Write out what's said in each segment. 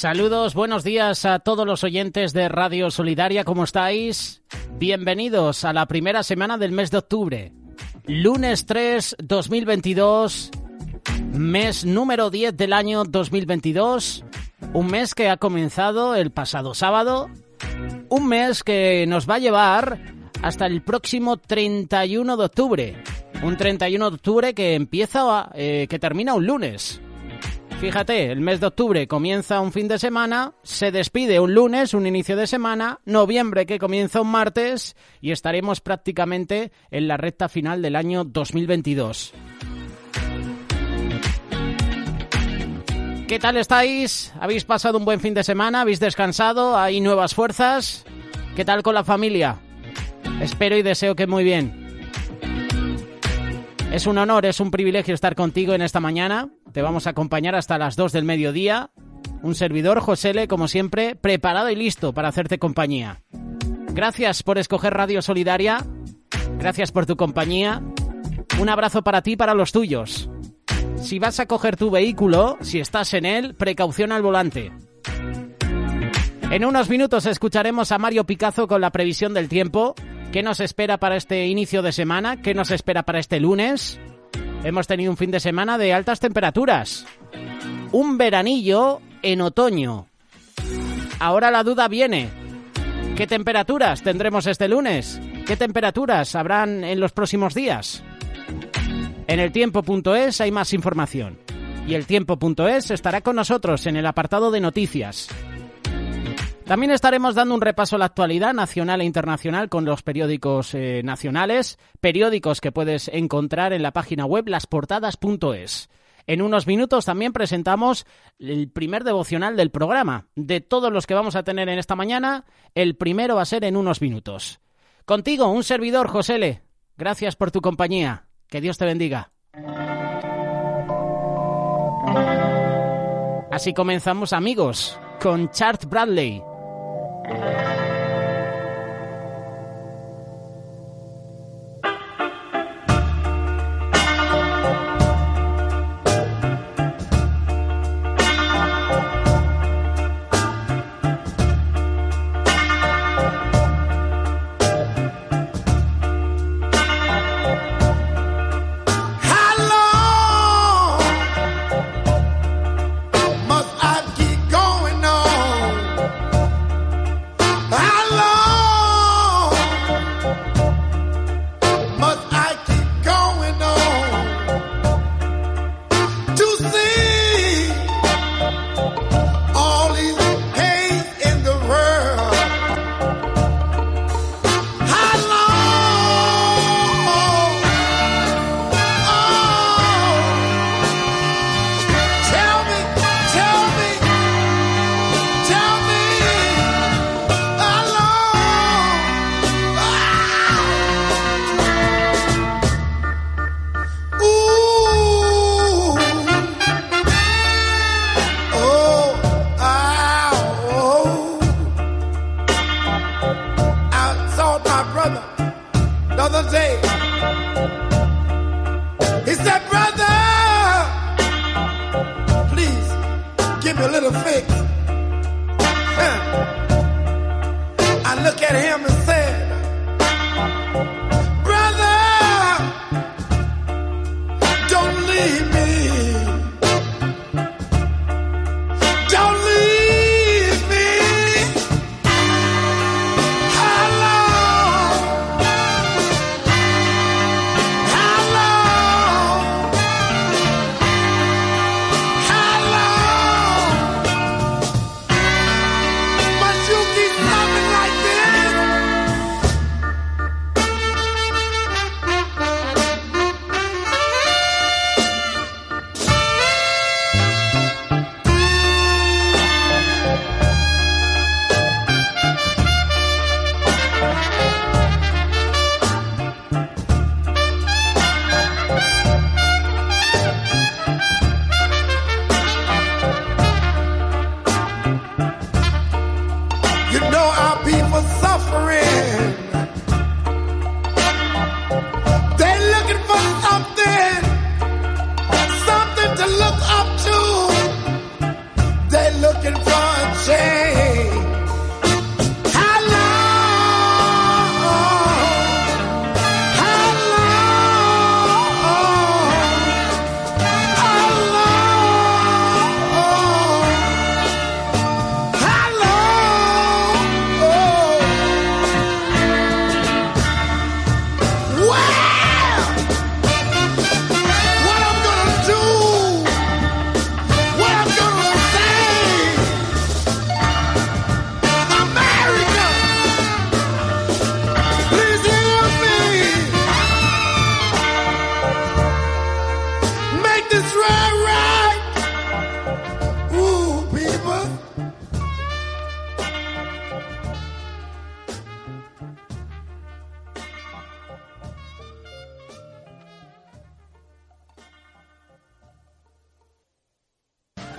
Saludos, buenos días a todos los oyentes de Radio Solidaria, ¿cómo estáis? Bienvenidos a la primera semana del mes de octubre. Lunes 3, 2022, mes número 10 del año 2022, un mes que ha comenzado el pasado sábado, un mes que nos va a llevar hasta el próximo 31 de octubre, un 31 de octubre que termina un lunes. Fíjate, el mes de octubre comienza un fin de semana, se despide un lunes, un inicio de semana, noviembre que comienza un martes y estaremos prácticamente en la recta final del año 2022. ¿Qué tal estáis? ¿Habéis pasado un buen fin de semana? ¿Habéis descansado? ¿Hay nuevas fuerzas? ¿Qué tal con la familia? Espero y deseo que muy bien. Es un honor, es un privilegio estar contigo en esta mañana. Te vamos a acompañar hasta las 2 del mediodía. Un servidor, Josele, como siempre, preparado y listo para hacerte compañía. Gracias por escoger Radio Solidaria. Gracias por tu compañía. Un abrazo para ti y para los tuyos. Si vas a coger tu vehículo, si estás en él, precaución al volante. En unos minutos escucharemos a Mario Picazo con la previsión del tiempo. ¿Qué nos espera para este inicio de semana? ¿Qué nos espera para este lunes? Hemos tenido un fin de semana de altas temperaturas. Un veranillo en otoño. Ahora la duda viene. ¿Qué temperaturas tendremos este lunes? ¿Qué temperaturas habrán en los próximos días? En eltiempo.es hay más información. Y eltiempo.es estará con nosotros en el apartado de noticias. También estaremos dando un repaso a la actualidad nacional e internacional con los periódicos nacionales, periódicos que puedes encontrar en la página web lasportadas.es. En unos minutos también presentamos el primer devocional del programa. De todos los que vamos a tener en esta mañana, el primero va a ser en unos minutos. Contigo, un servidor, Josele. Gracias por tu compañía. Que Dios te bendiga. Así comenzamos, amigos, con Chart Bradley.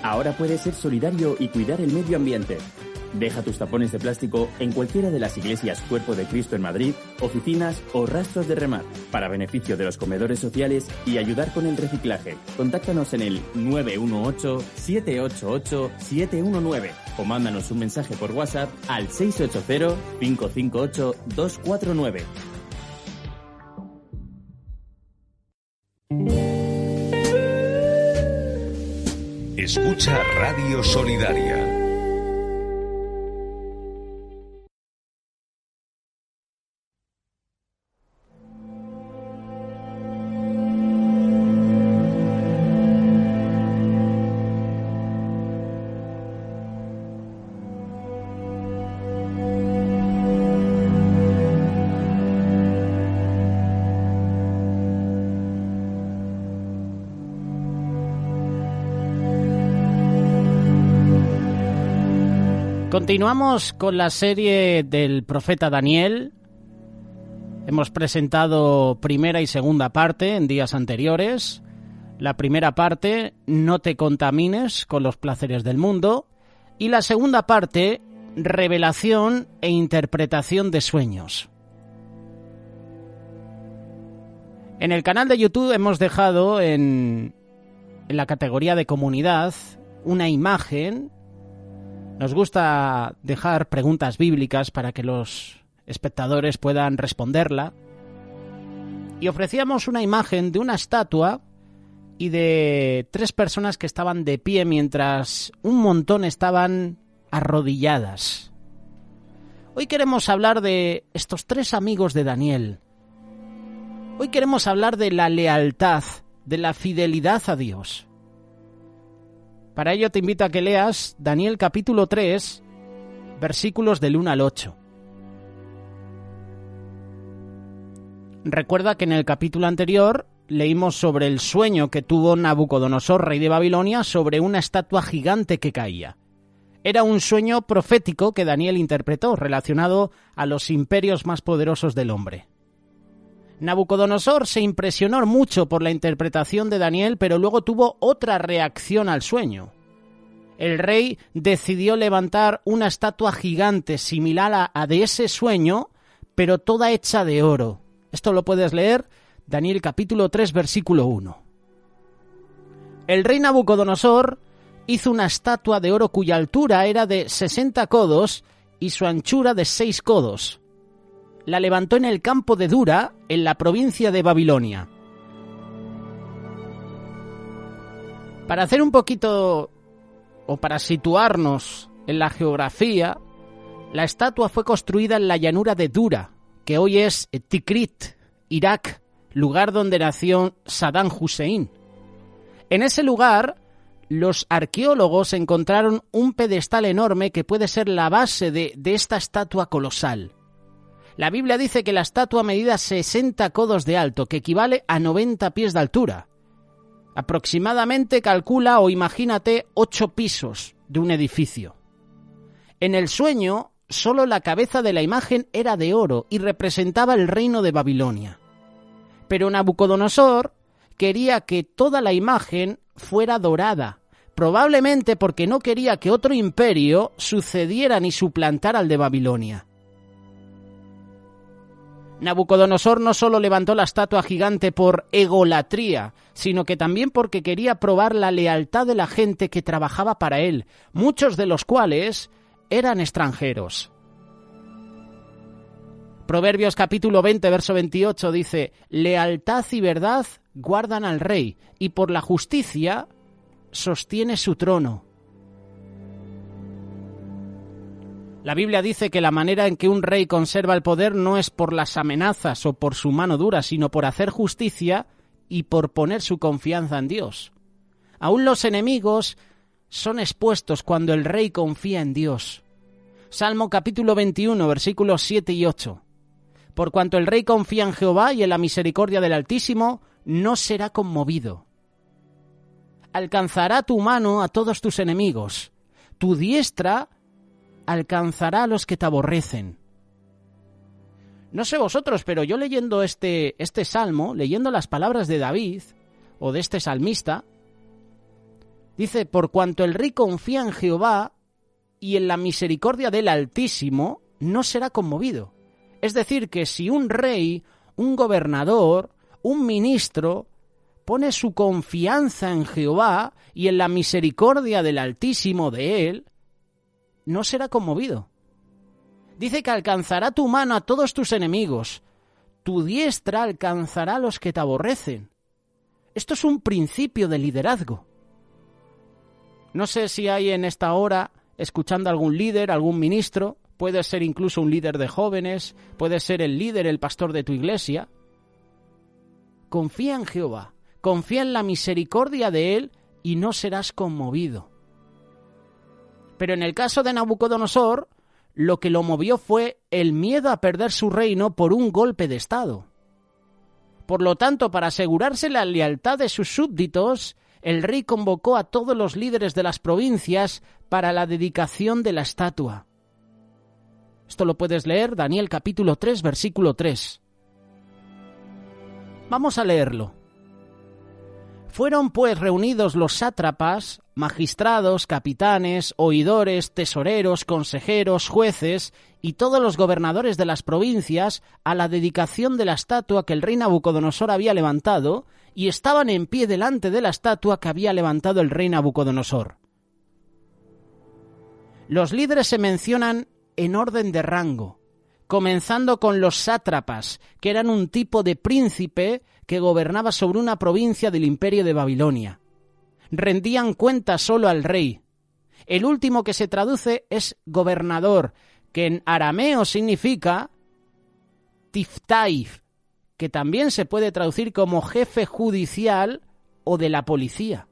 Ahora puedes ser solidario y cuidar el medio ambiente. Deja tus tapones de plástico en cualquiera de las iglesias Cuerpo de Cristo en Madrid, oficinas o rastros de remar, para beneficio de los comedores sociales y ayudar con el reciclaje. Contáctanos en el 918-788-719 o mándanos un mensaje por WhatsApp al 680-558-249. Escucha Radio Solidaria. Continuamos con la serie del profeta Daniel. Hemos presentado primera y segunda parte en días anteriores. La primera parte, no te contamines con los placeres del mundo. Y la segunda parte, revelación e interpretación de sueños. En el canal de YouTube hemos dejado en la categoría de comunidad una imagen. Nos gusta dejar preguntas bíblicas para que los espectadores puedan responderla. Y ofrecíamos una imagen de una estatua y de 3 personas que estaban de pie mientras un montón estaban arrodilladas. Hoy queremos hablar de estos 3 amigos de Daniel. Hoy queremos hablar de la lealtad, de la fidelidad a Dios. Para ello te invito a que leas Daniel capítulo 3, versículos del 1 al 8. Recuerda que en el capítulo anterior leímos sobre el sueño que tuvo Nabucodonosor, rey de Babilonia, sobre una estatua gigante que caía. Era un sueño profético que Daniel interpretó, relacionado a los imperios más poderosos del hombre. Nabucodonosor se impresionó mucho por la interpretación de Daniel, pero luego tuvo otra reacción al sueño. El rey decidió levantar una estatua gigante similar a de ese sueño, pero toda hecha de oro. Esto lo puedes leer, Daniel capítulo 3, versículo 1. El rey Nabucodonosor hizo una estatua de oro cuya altura era de 60 codos y su anchura de 6 codos. La levantó en el campo de Dura, en la provincia de Babilonia. Para hacer un poquito, o para situarnos en la geografía, la estatua fue construida en la llanura de Dura, que hoy es Tikrit, Irak, lugar donde nació Saddam Hussein. En ese lugar, los arqueólogos encontraron un pedestal enorme que puede ser la base de esta estatua colosal. La Biblia dice que la estatua medía 60 codos de alto, que equivale a 90 pies de altura. Aproximadamente calcula o imagínate 8 pisos de un edificio. En el sueño, solo la cabeza de la imagen era de oro y representaba el reino de Babilonia. Pero Nabucodonosor quería que toda la imagen fuera dorada, probablemente porque no quería que otro imperio sucediera ni suplantara al de Babilonia. Nabucodonosor no solo levantó la estatua gigante por egolatría, sino que también porque quería probar la lealtad de la gente que trabajaba para él, muchos de los cuales eran extranjeros. Proverbios capítulo 20, verso 28 dice: «Lealtad y verdad guardan al rey, y por la justicia sostiene su trono». La Biblia dice que la manera en que un rey conserva el poder no es por las amenazas o por su mano dura, sino por hacer justicia y por poner su confianza en Dios. Aún los enemigos son expuestos cuando el rey confía en Dios. Salmo capítulo 21, versículos 7 y 8. Por cuanto el rey confía en Jehová y en la misericordia del Altísimo, no será conmovido. Alcanzará tu mano a todos tus enemigos. Tu diestra alcanzará a los que te aborrecen. No sé vosotros, pero yo leyendo este salmo, leyendo las palabras de David, o de este salmista, Dice, por cuanto el rey confía en Jehová y en la misericordia del Altísimo, no será conmovido. Es decir, que si un rey, un gobernador, un ministro pone su confianza en Jehová y en la misericordia del Altísimo de él, no será conmovido. Dice que alcanzará tu mano a todos tus enemigos, tu diestra alcanzará a los que te aborrecen. Esto es un principio de liderazgo. No sé si hay en esta hora, escuchando a algún líder, algún ministro, puede ser incluso un líder de jóvenes, puede ser el líder, el pastor de tu iglesia. Confía en Jehová, confía en la misericordia de él y no serás conmovido. Pero en el caso de Nabucodonosor, lo que lo movió fue el miedo a perder su reino por un golpe de estado. Por lo tanto, para asegurarse la lealtad de sus súbditos, el rey convocó a todos los líderes de las provincias para la dedicación de la estatua. Esto lo puedes leer, Daniel capítulo 3, versículo 3. Vamos a leerlo. Fueron pues reunidos los sátrapas, magistrados, capitanes, oidores, tesoreros, consejeros, jueces y todos los gobernadores de las provincias a la dedicación de la estatua que el rey Nabucodonosor había levantado, y estaban en pie delante de la estatua que había levantado el rey Nabucodonosor. Los líderes se mencionan en orden de rango, comenzando con los sátrapas, que eran un tipo de príncipe que gobernaba sobre una provincia del imperio de Babilonia. Rendían cuenta solo al rey. El último que se traduce es gobernador, que en arameo significa tiftaif, que también se puede traducir como jefe judicial o de la policía.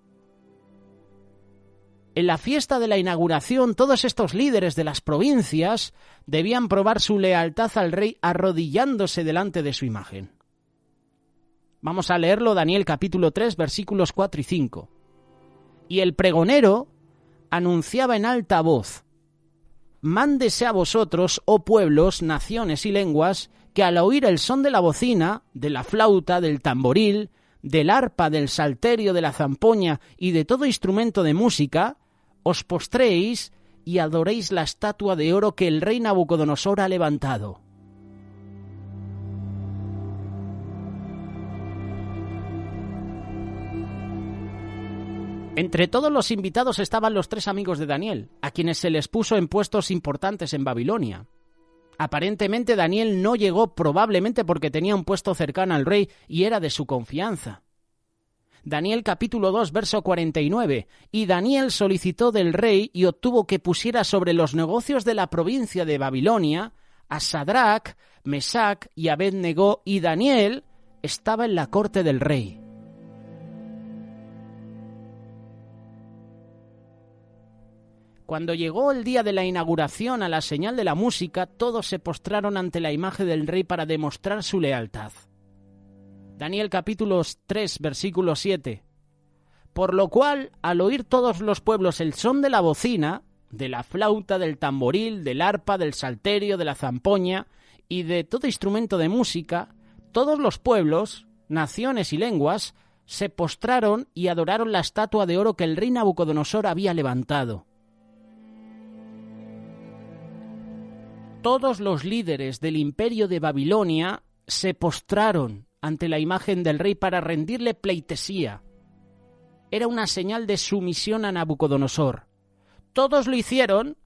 En la fiesta de la inauguración, todos estos líderes de las provincias debían probar su lealtad al rey arrodillándose delante de su imagen. Vamos a leerlo, Daniel capítulo 3, versículos 4 y 5. Y el pregonero anunciaba en alta voz: Mándese a vosotros, oh pueblos, naciones y lenguas, que al oír el son de la bocina, de la flauta, del tamboril, del arpa, del salterio, de la zampoña y de todo instrumento de música, os postréis y adoréis la estatua de oro que el rey Nabucodonosor ha levantado. Entre todos los invitados estaban los 3 amigos de Daniel, a quienes se les puso en puestos importantes en Babilonia. Aparentemente Daniel no llegó, probablemente porque tenía un puesto cercano al rey y era de su confianza. Daniel capítulo 2, verso 49. Y Daniel solicitó del rey y obtuvo que pusiera sobre los negocios de la provincia de Babilonia a Sadrach, Mesac y Abed-Negó, y Daniel estaba en la corte del rey. Cuando llegó el día de la inauguración a la señal de la música, todos se postraron ante la imagen del rey para demostrar su lealtad. Daniel capítulo 3, versículo 7. Por lo cual, al oír todos los pueblos el son de la bocina, de la flauta, del tamboril, del arpa, del salterio, de la zampoña y de todo instrumento de música, todos los pueblos, naciones y lenguas se postraron y adoraron la estatua de oro que el rey Nabucodonosor había levantado. Todos los líderes del imperio de Babilonia se postraron ante la imagen del rey para rendirle pleitesía. Era una señal de sumisión a Nabucodonosor. Todos lo hicieron,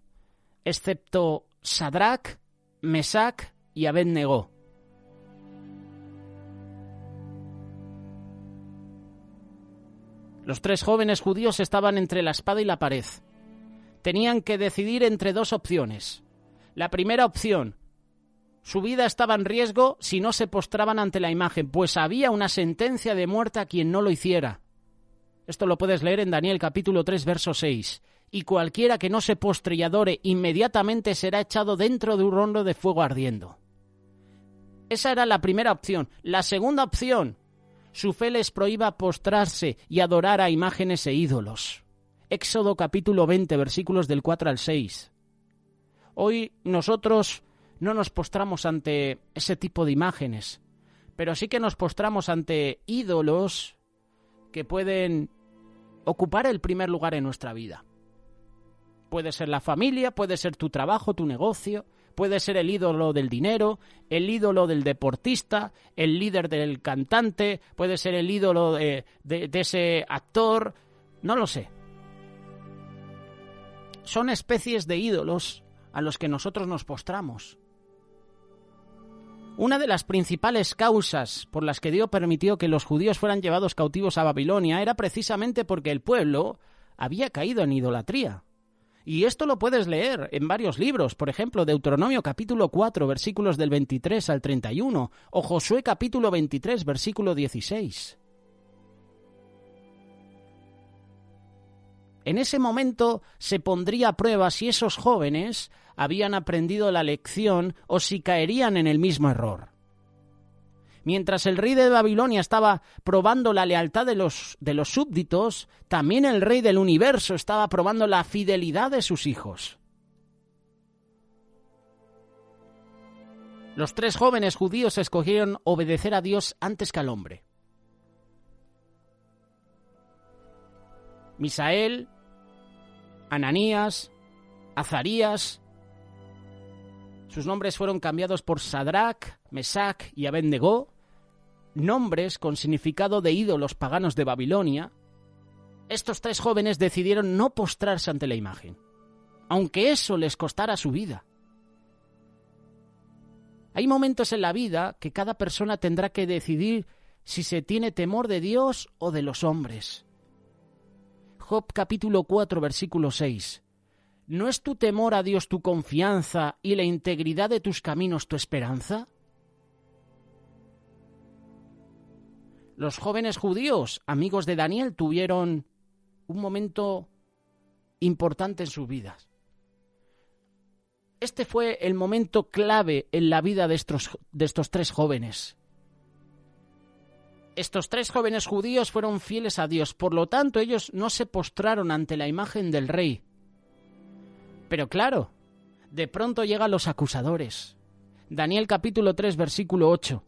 excepto Sadrach, Mesac y Abed-Negó. Los 3 jóvenes judíos estaban entre la espada y la pared. Tenían que decidir entre 2 opciones. La primera opción: su vida estaba en riesgo si no se postraban ante la imagen, pues había una sentencia de muerte a quien no lo hiciera. Esto lo puedes leer en Daniel capítulo 3, verso 6. Y cualquiera que no se postre y adore inmediatamente será echado dentro de un horno de fuego ardiendo. Esa era la primera opción. La segunda opción: su fe les prohíba postrarse y adorar a imágenes e ídolos. Éxodo capítulo 20, versículos del 4 al 6. Hoy nosotros no nos postramos ante ese tipo de imágenes, pero sí que nos postramos ante ídolos que pueden ocupar el primer lugar en nuestra vida. Puede ser la familia, puede ser tu trabajo, tu negocio, puede ser el ídolo del dinero, el ídolo del deportista, el líder del cantante, puede ser el ídolo de ese actor, no lo sé. Son especies de ídolos a los que nosotros nos postramos. Una de las principales causas por las que Dios permitió que los judíos fueran llevados cautivos a Babilonia era precisamente porque el pueblo había caído en idolatría. Y esto lo puedes leer en varios libros, por ejemplo, Deuteronomio capítulo 4, versículos del 23 al 31, o Josué capítulo 23, versículo 16. En ese momento se pondría a prueba si esos jóvenes habían aprendido la lección o si caerían en el mismo error. Mientras el rey de Babilonia estaba probando la lealtad de los súbditos, también el rey del universo estaba probando la fidelidad de sus hijos. Los 3 jóvenes judíos escogieron obedecer a Dios antes que al hombre. Misael, Ananías, Azarías. Sus nombres fueron cambiados por Sadrac, Mesac y Abednego, nombres con significado de ídolos paganos de Babilonia. Estos 3 jóvenes decidieron no postrarse ante la imagen, aunque eso les costara su vida. Hay momentos en la vida que cada persona tendrá que decidir si se tiene temor de Dios o de los hombres. Job capítulo 4, versículo 6. ¿No es tu temor a Dios tu confianza y la integridad de tus caminos tu esperanza? Los jóvenes judíos, amigos de Daniel, tuvieron un momento importante en sus vidas. Este fue el momento clave en la vida de estos 3 jóvenes. Estos 3 jóvenes judíos fueron fieles a Dios, por lo tanto ellos no se postraron ante la imagen del rey. Pero claro, de pronto llegan los acusadores. Daniel capítulo 3, versículo 8.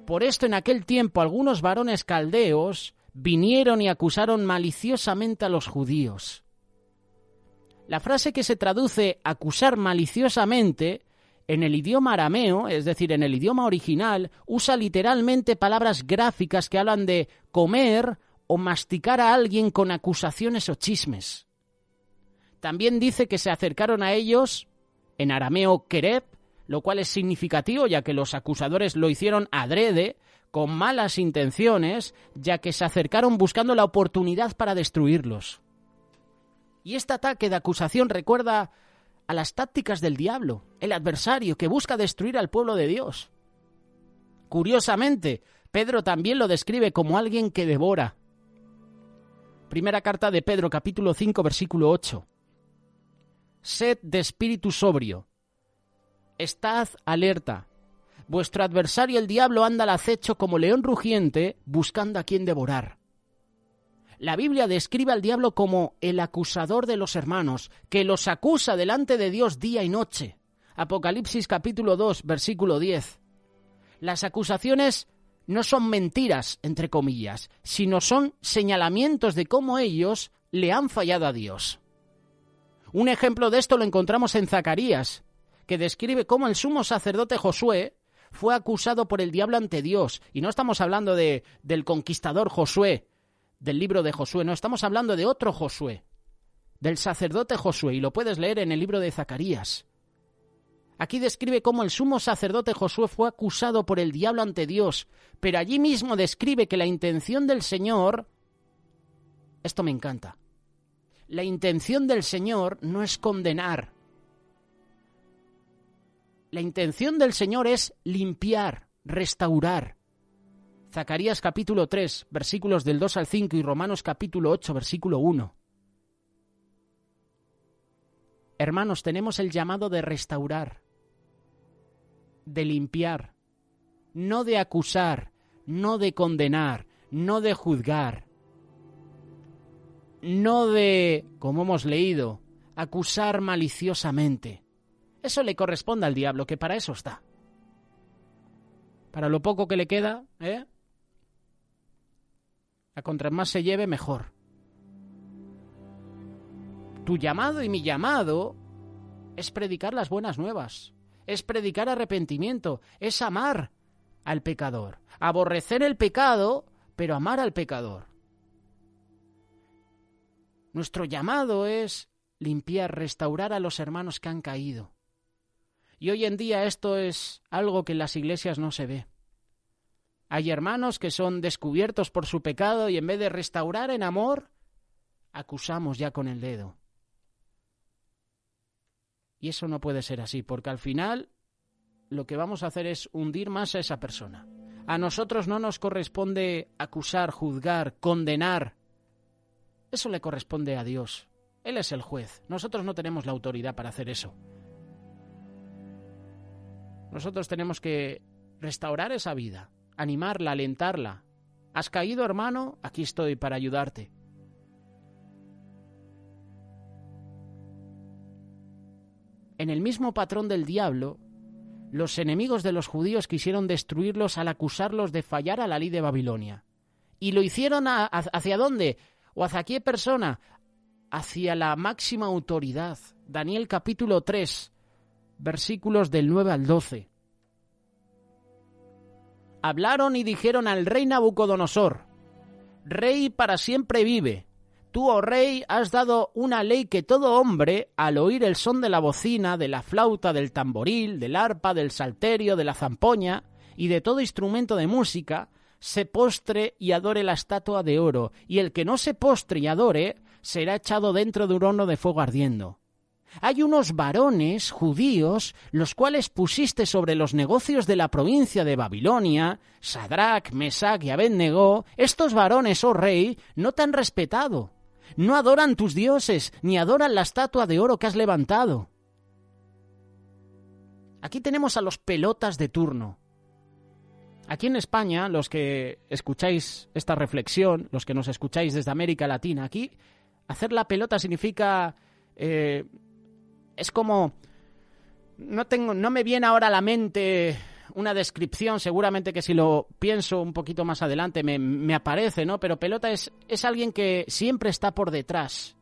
Por esto en aquel tiempo algunos varones caldeos vinieron y acusaron maliciosamente a los judíos. La frase que se traduce acusar maliciosamente en el idioma arameo, es decir, en el idioma original, usa literalmente palabras gráficas que hablan de comer o masticar a alguien con acusaciones o chismes. También dice que se acercaron a ellos, en arameo kereb, lo cual es significativo ya que los acusadores lo hicieron adrede, con malas intenciones, ya que se acercaron buscando la oportunidad para destruirlos. Y este ataque de acusación recuerda a las tácticas del diablo, el adversario que busca destruir al pueblo de Dios. Curiosamente, Pedro también lo describe como alguien que devora. Primera carta de Pedro, capítulo 5, versículo 8. Sed de espíritu sobrio. Estad alerta. Vuestro adversario el diablo anda al acecho como león rugiente, buscando a quien devorar. La Biblia describe al diablo como el acusador de los hermanos, que los acusa delante de Dios día y noche. Apocalipsis capítulo 2, versículo 10. Las acusaciones no son mentiras, entre comillas, sino son señalamientos de cómo ellos le han fallado a Dios. Un ejemplo de esto lo encontramos en Zacarías, que describe cómo el sumo sacerdote Josué fue acusado por el diablo ante Dios. Y no estamos hablando del conquistador Josué, del libro de Josué, no, estamos hablando de otro Josué, del sacerdote Josué, y lo puedes leer en el libro de Zacarías. Aquí describe cómo el sumo sacerdote Josué fue acusado por el diablo ante Dios, pero allí mismo describe que la intención del Señor, esto me encanta, la intención del Señor no es condenar. La intención del Señor es limpiar, restaurar. Zacarías capítulo 3, versículos del 2 al 5 y Romanos capítulo 8, versículo 1. Hermanos, tenemos el llamado de restaurar, de limpiar, no de acusar, no de condenar, no de juzgar, no de, como hemos leído, acusar maliciosamente. Eso le corresponde al diablo, que para eso está. Para lo poco que le queda, A contra más se lleve, mejor. Tu llamado y mi llamado es predicar las buenas nuevas, es predicar arrepentimiento, es amar al pecador, aborrecer el pecado, pero amar al pecador. Nuestro llamado es limpiar, restaurar a los hermanos que han caído. Y hoy en día esto es algo que en las iglesias no se ve. Hay hermanos que son descubiertos por su pecado y en vez de restaurar en amor, acusamos ya con el dedo. Y eso no puede ser así, porque al final lo que vamos a hacer es hundir más a esa persona. A nosotros no nos corresponde acusar, juzgar, condenar. Eso le corresponde a Dios. Él es el juez. Nosotros no tenemos la autoridad para hacer eso. Nosotros tenemos que restaurar esa vida, animarla, alentarla. ¿Has caído, hermano? Aquí estoy para ayudarte. En el mismo patrón del diablo, los enemigos de los judíos quisieron destruirlos al acusarlos de fallar a la ley de Babilonia. ¿Y lo hicieron hacia dónde? ¿O hacia qué persona? Hacia la máxima autoridad. Daniel capítulo 3, versículos del 9 al 12. Hablaron y dijeron al rey Nabucodonosor: Rey para siempre vive. Tú, oh rey, has dado una ley que todo hombre, al oír el son de la bocina, de la flauta, del tamboril, del arpa, del salterio, de la zampoña y de todo instrumento de música, se postre y adore la estatua de oro, y el que no se postre y adore será echado dentro de un horno de fuego ardiendo. Hay unos varones judíos, los cuales pusiste sobre los negocios de la provincia de Babilonia, Sadrach, Mesach y Abed-Negó. Estos varones, oh rey, no te han respetado. No adoran tus dioses, ni adoran la estatua de oro que has levantado. Aquí tenemos a los pelotas de turno. Aquí en España, los que escucháis esta reflexión, los que nos escucháis desde América Latina, aquí hacer la pelota significa... es como... No me viene ahora a la mente una descripción, seguramente que si lo pienso un poquito más adelante me aparece, ¿no? Pero pelota es alguien que siempre está por detrás.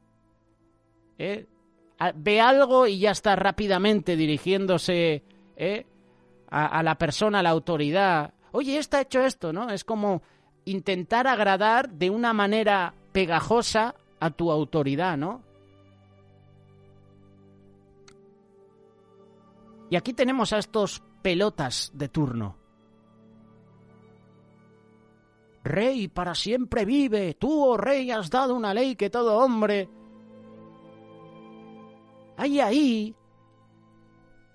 Ve algo y ya está rápidamente dirigiéndose a la persona, a la autoridad. Oye, ha hecho esto, ¿no? Es como intentar agradar de una manera pegajosa a tu autoridad, ¿no? Y aquí tenemos a estos pelotas de turno. Rey para siempre vive. Tú, oh rey, has dado una ley que todo hombre... Hay ahí,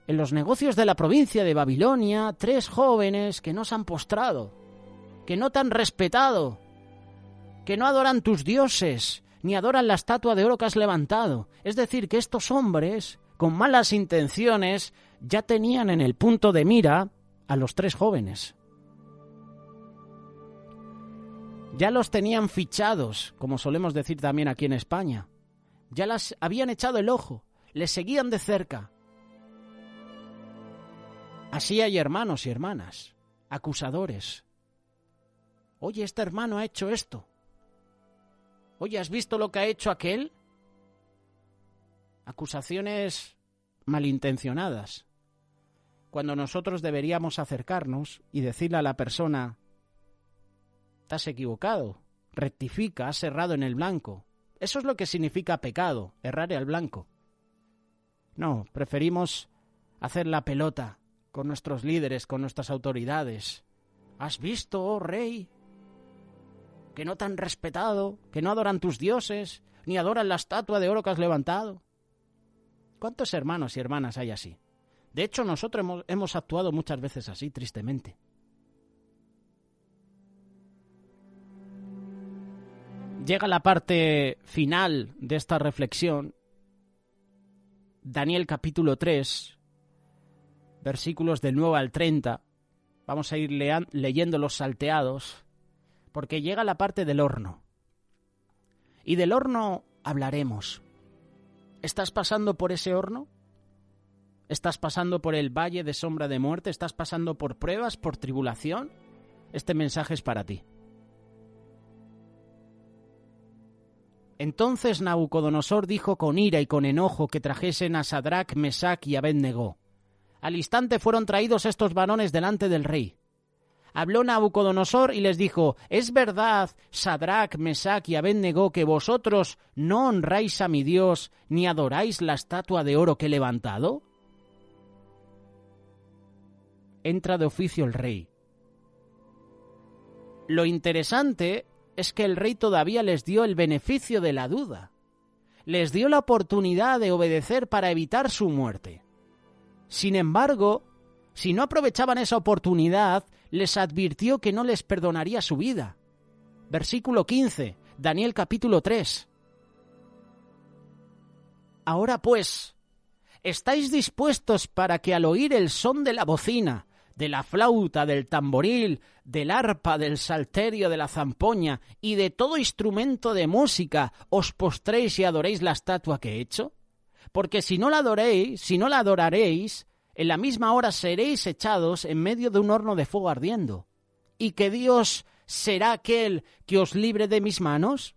en los negocios de la provincia de Babilonia, 3 jóvenes que no se han postrado, que no te han respetado, que no adoran tus dioses, ni adoran la estatua de oro que has levantado. Es decir, que estos hombres, con malas intenciones, ya tenían en el punto de mira a los 3 jóvenes. Ya los tenían fichados, como solemos decir también aquí en España. Ya las habían echado el ojo, les seguían de cerca. Así hay hermanos y hermanas, acusadores. Oye, este hermano ha hecho esto. Oye, ¿has visto lo que ha hecho aquel? Acusaciones malintencionadas. Cuando nosotros deberíamos acercarnos y decirle a la persona: te has equivocado, rectifica, has errado en el blanco. Eso es lo que significa pecado, errar al blanco. No, preferimos hacer la pelota con nuestros líderes, con nuestras autoridades. ¿Has visto, oh rey, que no te han respetado, que no adoran tus dioses, ni adoran la estatua de oro que has levantado? ¿Cuántos hermanos y hermanas hay así? De hecho, nosotros hemos actuado muchas veces así, tristemente. Llega la parte final de esta reflexión, Daniel capítulo 3, versículos del 9 al 30. Vamos a ir leyendo los salteados, porque llega la parte del horno. Y del horno hablaremos. ¿Estás pasando por ese horno? ¿Estás pasando por el valle de sombra de muerte? ¿Estás pasando por pruebas, por tribulación? Este mensaje es para ti. Entonces Nabucodonosor dijo con ira y con enojo que trajesen a Sadrach, Mesach y Abed-Negó. Al instante fueron traídos estos varones delante del rey. Habló Nabucodonosor y les dijo: ¿Es verdad, Sadrach, Mesach y Abed-Negó, que vosotros no honráis a mi Dios ni adoráis la estatua de oro que he levantado? Entra de oficio el rey. Lo interesante es que el rey todavía les dio el beneficio de la duda. Les dio la oportunidad de obedecer para evitar su muerte. Sin embargo, si no aprovechaban esa oportunidad, les advirtió que no les perdonaría su vida. Versículo 15, Daniel capítulo 3. Ahora pues, ¿estáis dispuestos para que al oír el son de la bocina, de la flauta, del tamboril, del arpa, del salterio, de la zampoña y de todo instrumento de música, os postréis y adoréis la estatua que he hecho? Porque si no la adoraréis, en la misma hora seréis echados en medio de un horno de fuego ardiendo. ¿Y que Dios será aquel que os libre de mis manos?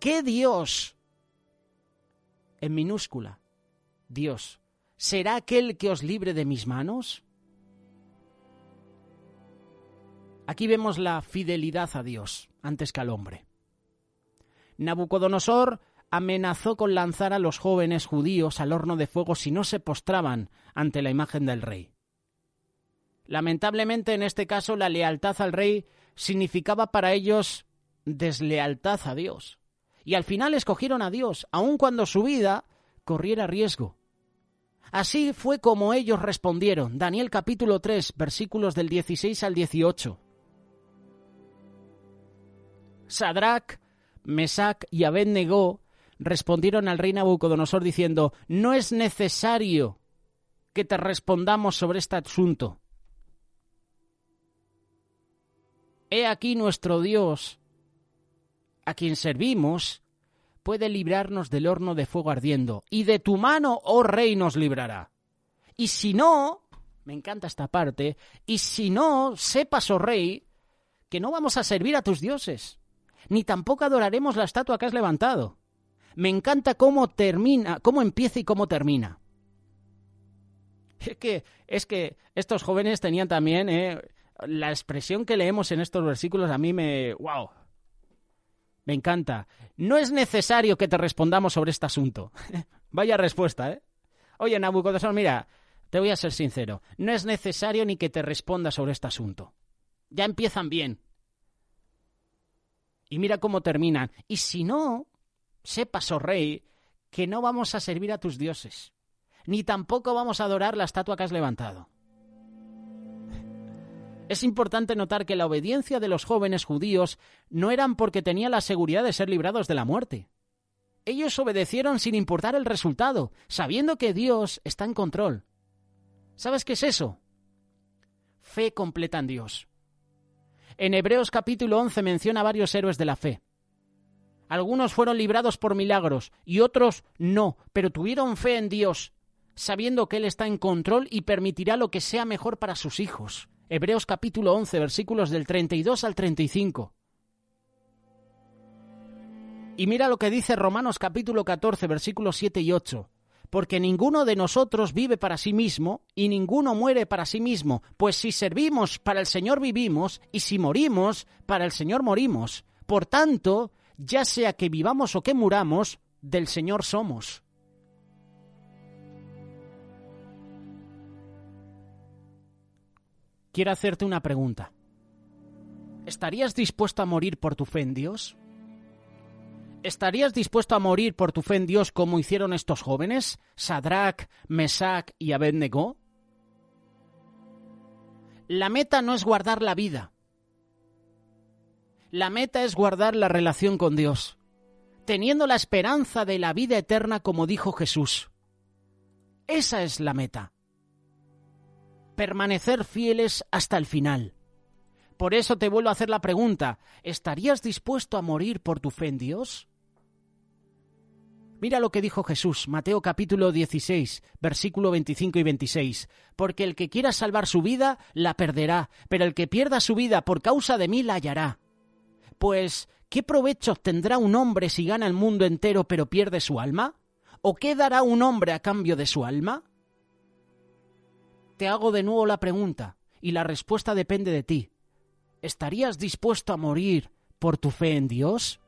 ¿Qué Dios? En minúscula, Dios, ¿será aquel que os libre de mis manos? Aquí vemos la fidelidad a Dios antes que al hombre. Nabucodonosor amenazó con lanzar a los jóvenes judíos al horno de fuego si no se postraban ante la imagen del rey. Lamentablemente, en este caso, la lealtad al rey significaba para ellos deslealtad a Dios. Y al final escogieron a Dios, aun cuando su vida corriera riesgo. Así fue como ellos respondieron. Daniel capítulo 3, versículos del 16 al 18. Sadrach, Mesach y Abed-Negó respondieron al rey Nabucodonosor diciendo: no es necesario que te respondamos sobre este asunto. He aquí nuestro Dios, a quien servimos, puede librarnos del horno de fuego ardiendo, y de tu mano, oh rey, nos librará. Y si no, me encanta esta parte, y si no, sepas, oh rey, que no vamos a servir a tus dioses, ni tampoco adoraremos la estatua que has levantado. Me encanta cómo empieza y cómo termina. Es que estos jóvenes tenían también la expresión que leemos en estos versículos. A mí ¡wow! Me encanta. No es necesario que te respondamos sobre este asunto. Vaya respuesta, ¿eh? Oye, Nabucodonosor, mira, te voy a ser sincero. No es necesario ni que te responda sobre este asunto. Ya empiezan bien. Y mira cómo terminan. Y si no, sepas, oh rey, que no vamos a servir a tus dioses, ni tampoco vamos a adorar la estatua que has levantado. Es importante notar que la obediencia de los jóvenes judíos no eran porque tenían la seguridad de ser librados de la muerte. Ellos obedecieron sin importar el resultado, sabiendo que Dios está en control. ¿Sabes qué es eso? Fe completa en Dios. En Hebreos capítulo 11 menciona a varios héroes de la fe. Algunos fueron librados por milagros y otros no, pero tuvieron fe en Dios, sabiendo que Él está en control y permitirá lo que sea mejor para sus hijos. Hebreos capítulo 11, versículos del 32 al 35. Y mira lo que dice Romanos capítulo 14, versículos 7 y 8. Porque ninguno de nosotros vive para sí mismo y ninguno muere para sí mismo, pues si servimos, para el Señor vivimos, y si morimos, para el Señor morimos. Por tanto, ya sea que vivamos o que muramos, del Señor somos. Quiero hacerte una pregunta. ¿Estarías dispuesto a morir por tu fe en Dios? ¿Estarías dispuesto a morir por tu fe en Dios como hicieron estos jóvenes, Sadrach, Mesach y Abed-Negó? La meta no es guardar la vida. La meta es guardar la relación con Dios, teniendo la esperanza de la vida eterna como dijo Jesús. Esa es la meta. Permanecer fieles hasta el final. Por eso te vuelvo a hacer la pregunta, ¿estarías dispuesto a morir por tu fe en Dios? Mira lo que dijo Jesús, Mateo capítulo 16, versículo 25 y 26. Porque el que quiera salvar su vida, la perderá, pero el que pierda su vida por causa de mí, la hallará. Pues, ¿Qué provecho obtendrá un hombre si gana el mundo entero pero pierde su alma? ¿O qué dará un hombre a cambio de su alma? Te hago de nuevo la pregunta, y la respuesta depende de ti. ¿Estarías dispuesto a morir por tu fe en Dios?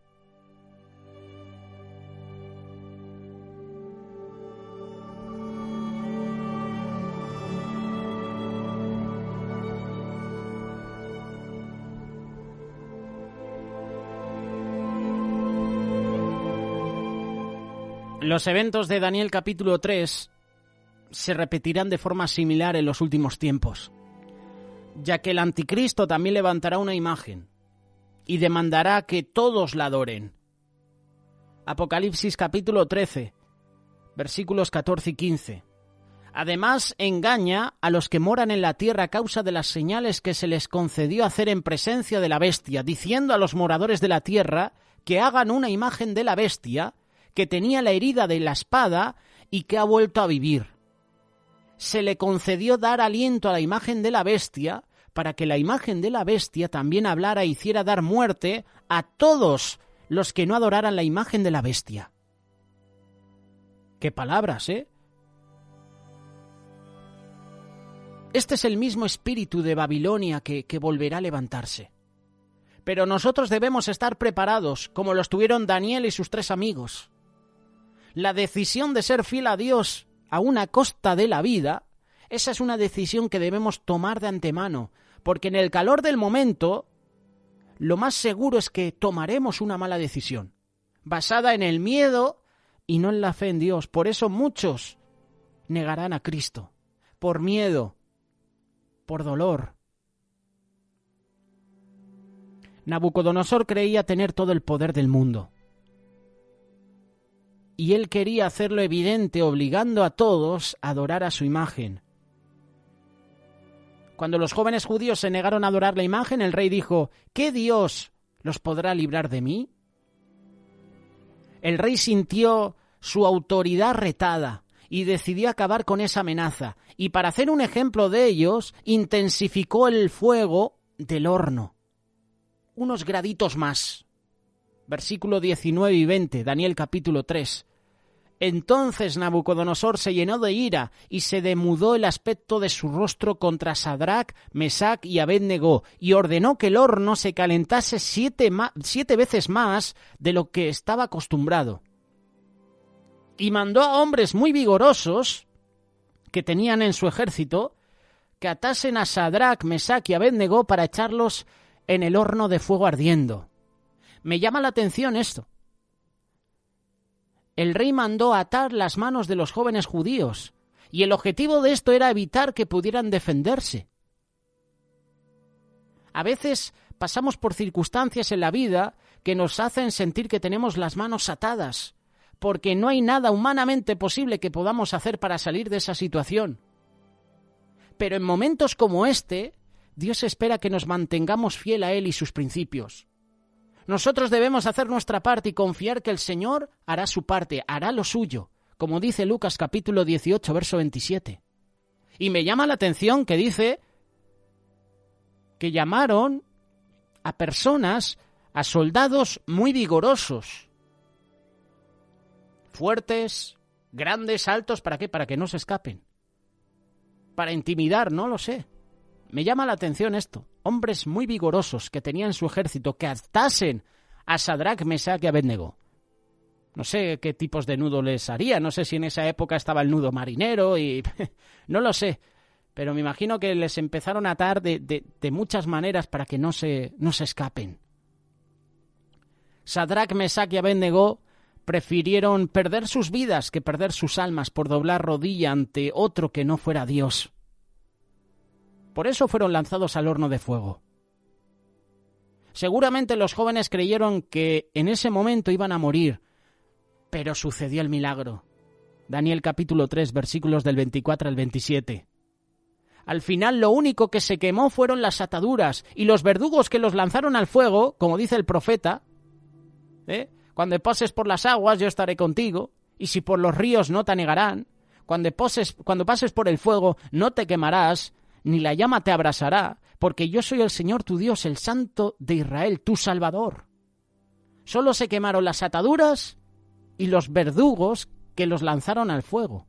Los eventos de Daniel capítulo 3 se repetirán de forma similar en los últimos tiempos, ya que el anticristo también levantará una imagen y demandará que todos la adoren. Apocalipsis capítulo 13, versículos 14 y 15. Además, engaña a los que moran en la tierra a causa de las señales que se les concedió hacer en presencia de la bestia, diciendo a los moradores de la tierra que hagan una imagen de la bestia, que tenía la herida de la espada y que ha vuelto a vivir. Se le concedió dar aliento a la imagen de la bestia para que la imagen de la bestia también hablara e hiciera dar muerte a todos los que no adoraran la imagen de la bestia. ¡Qué palabras, eh! Este es el mismo espíritu de Babilonia que volverá a levantarse. Pero nosotros debemos estar preparados, como lo estuvieron Daniel y sus 3 amigos. La decisión de ser fiel a Dios a una costa de la vida, esa es una decisión que debemos tomar de antemano, porque en el calor del momento, lo más seguro es que tomaremos una mala decisión, basada en el miedo y no en la fe en Dios. Por eso muchos negarán a Cristo, por miedo, por dolor. Nabucodonosor creía tener todo el poder del mundo. Y él quería hacerlo evidente, obligando a todos a adorar a su imagen. Cuando los jóvenes judíos se negaron a adorar la imagen, el rey dijo: ¿qué Dios los podrá librar de mí? El rey sintió su autoridad retada y decidió acabar con esa amenaza. Y para hacer un ejemplo de ellos, intensificó el fuego del horno. Unos graditos más. Versículo 19 y 20, Daniel capítulo 3. Entonces Nabucodonosor se llenó de ira y se demudó el aspecto de su rostro contra Sadrach, Mesac y Abed-Negó, y ordenó que el horno se calentase 7 veces más de lo que estaba acostumbrado. Y mandó a hombres muy vigorosos que tenían en su ejército que atasen a Sadrach, Mesac y Abed-Negó para echarlos en el horno de fuego ardiendo. Me llama la atención esto. El rey mandó atar las manos de los jóvenes judíos, y el objetivo de esto era evitar que pudieran defenderse. A veces pasamos por circunstancias en la vida que nos hacen sentir que tenemos las manos atadas, porque no hay nada humanamente posible que podamos hacer para salir de esa situación. Pero en momentos como este, Dios espera que nos mantengamos fiel a Él y sus principios. Nosotros debemos hacer nuestra parte y confiar que el Señor hará su parte, hará lo suyo, como dice Lucas capítulo 18, verso 27. Y me llama la atención que dice que llamaron a personas, a soldados muy vigorosos, fuertes, grandes, altos, ¿para qué? Para que no se escapen. Para intimidar, no lo sé. Me llama la atención esto. Hombres muy vigorosos que tenían su ejército, que atasen a Sadrach, Mesac y Abed-Negó. No sé qué tipos de nudo les haría, no sé si en esa época estaba el nudo marinero y... no lo sé, pero me imagino que les empezaron a atar de muchas maneras para que no se escapen. Sadrach, Mesac y Abed-Negó prefirieron perder sus vidas que perder sus almas por doblar rodilla ante otro que no fuera Dios. Por eso fueron lanzados al horno de fuego. Seguramente los jóvenes creyeron que en ese momento iban a morir, pero sucedió el milagro. Daniel capítulo 3, versículos del 24 al 27. Al final lo único que se quemó fueron las ataduras y los verdugos que los lanzaron al fuego, como dice el profeta, cuando pases por las aguas yo estaré contigo, y si por los ríos no te anegarán, cuando pases por el fuego no te quemarás, ni la llama te abrasará, porque yo soy el Señor tu Dios, el Santo de Israel, tu Salvador. Solo se quemaron las ataduras y los verdugos que los lanzaron al fuego.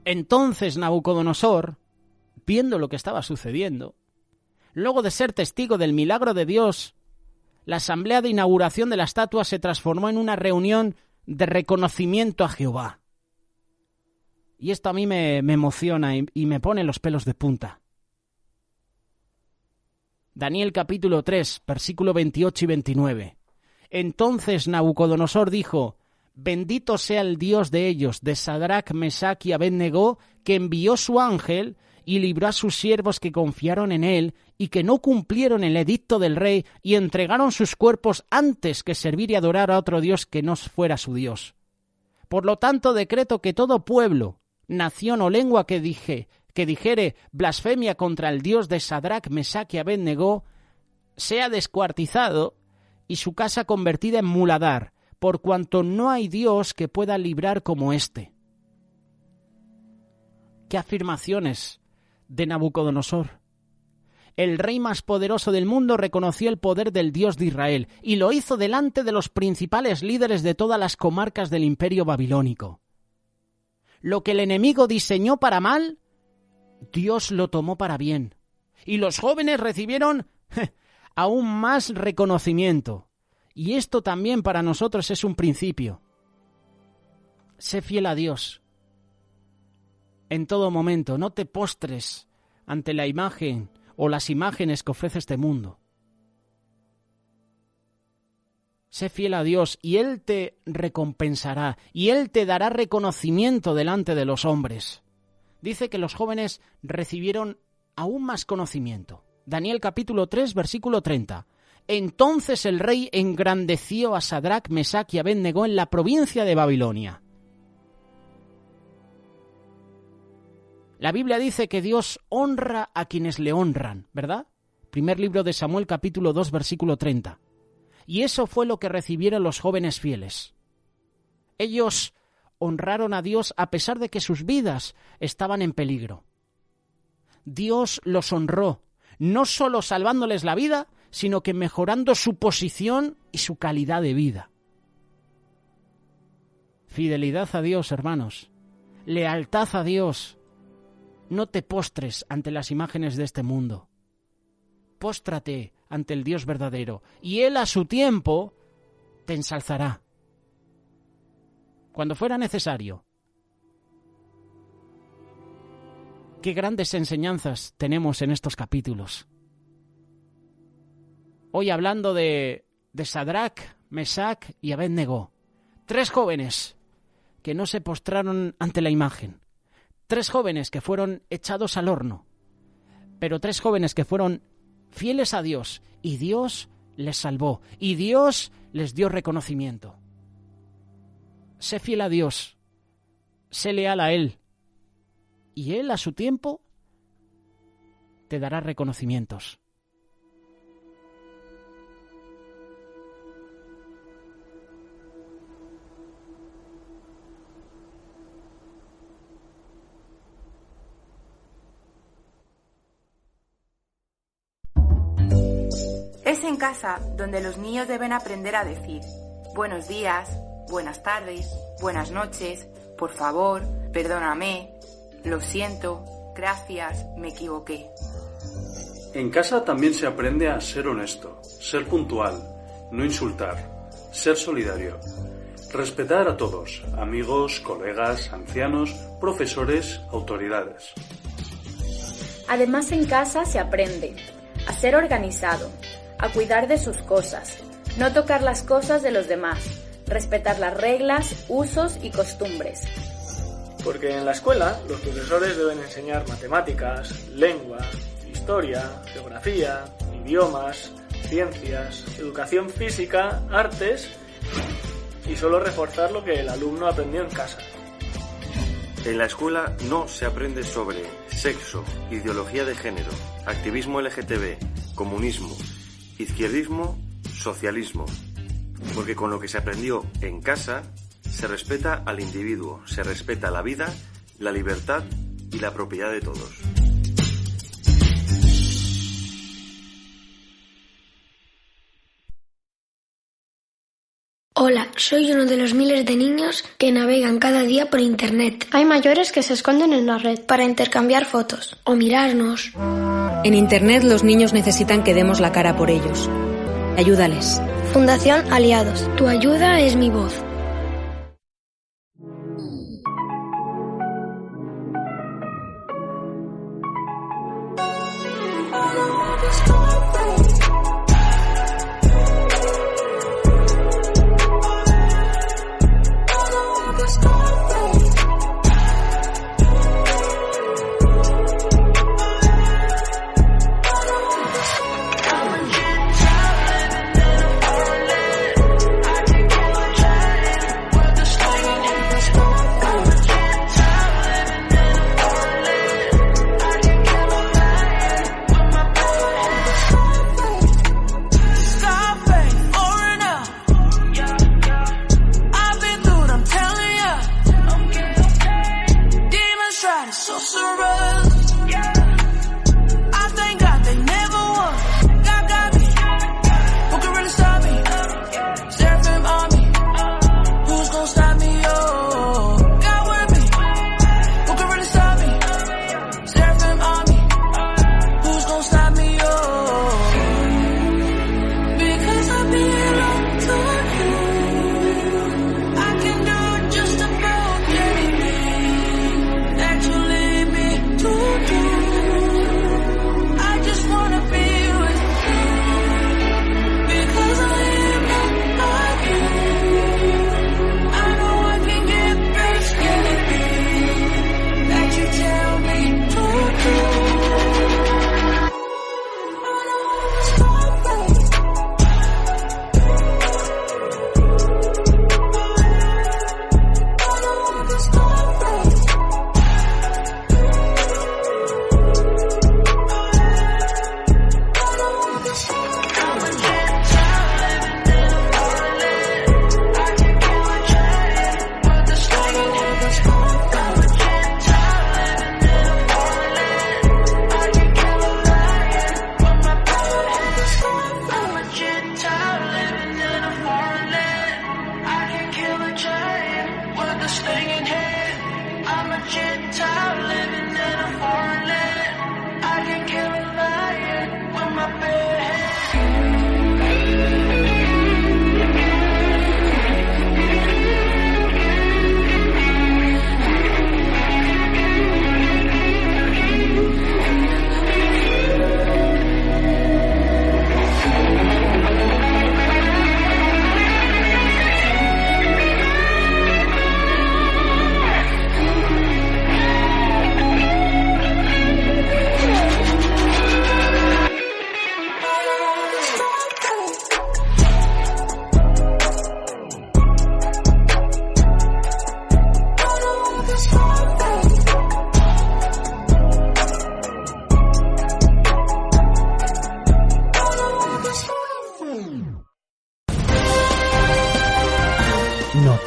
Entonces Nabucodonosor, viendo lo que estaba sucediendo, luego de ser testigo del milagro de Dios, la asamblea de inauguración de la estatua se transformó en una reunión de reconocimiento a Jehová. Y esto a mí me emociona y me pone los pelos de punta. Daniel capítulo 3, versículo 28 y 29. Entonces Nabucodonosor dijo: Bendito sea el Dios de ellos, de Sadrach, Mesach y Abed-Negó, que envió su ángel y libró a sus siervos que confiaron en él y que no cumplieron el edicto del rey y entregaron sus cuerpos antes que servir y adorar a otro Dios que no fuera su Dios. Por lo tanto, decreto que todo pueblo, nación o lengua que dijere blasfemia contra el Dios de Sadrach, Mesach y Abed-Negó sea descuartizado y su casa convertida en muladar, por cuanto no hay Dios que pueda librar como éste. ¡Qué afirmaciones de Nabucodonosor! El rey más poderoso del mundo reconoció el poder del Dios de Israel y lo hizo delante de los principales líderes de todas las comarcas del imperio babilónico. Lo que el enemigo diseñó para mal, Dios lo tomó para bien. Y los jóvenes recibieron aún más reconocimiento. Y esto también para nosotros es un principio. Sé fiel a Dios. En todo momento, no te postres ante la imagen o las imágenes que ofrece este mundo. Sé fiel a Dios y Él te recompensará y Él te dará reconocimiento delante de los hombres. Dice que los jóvenes recibieron aún más conocimiento. Daniel capítulo 3, versículo 30. Entonces el rey engrandeció a Sadrach, Mesach y Abed-Negó en la provincia de Babilonia. La Biblia dice que Dios honra a quienes le honran, ¿verdad? Primer libro de Samuel capítulo 2, versículo 30. Y eso fue lo que recibieron los jóvenes fieles. Ellos honraron a Dios a pesar de que sus vidas estaban en peligro. Dios los honró, no solo salvándoles la vida, sino que mejorando su posición y su calidad de vida. Fidelidad a Dios, hermanos. Lealtad a Dios. No te postres ante las imágenes de este mundo. Póstrate ante el Dios verdadero, y Él a su tiempo te ensalzará. Cuando fuera necesario. Qué grandes enseñanzas tenemos en estos capítulos. Hoy hablando de Sadrach, Mesach y Abed-Negó. 3 jóvenes que no se postraron ante la imagen. 3 jóvenes que fueron echados al horno. Pero 3 jóvenes que fueron fieles a Dios y Dios les salvó y Dios les dio reconocimiento. Sé fiel a Dios, sé leal a Él y Él a su tiempo te dará reconocimientos. Es en casa donde los niños deben aprender a decir buenos días, buenas tardes, buenas noches, por favor, perdóname, lo siento, gracias, me equivoqué. En casa también se aprende a ser honesto, ser puntual, no insultar, ser solidario, respetar a todos, amigos, colegas, ancianos, profesores, autoridades. Además, en casa se aprende a ser organizado, a cuidar de sus cosas, no tocar las cosas de los demás, respetar las reglas, usos y costumbres. Porque en la escuela los profesores deben enseñar matemáticas, lengua, historia, geografía, idiomas, ciencias, educación física, artes y solo reforzar lo que el alumno aprendió en casa. En la escuela no se aprende sobre sexo, ideología de género, activismo LGTB, comunismo, izquierdismo, socialismo, porque con lo que se aprendió en casa se respeta al individuo, se respeta la vida, la libertad y la propiedad de todos. Hola, soy uno de los miles de niños que navegan cada día por Internet. Hay mayores que se esconden en la red para intercambiar fotos o mirarnos. En Internet los niños necesitan que demos la cara por ellos. Ayúdales. Fundación Aliados. Tu ayuda es mi voz.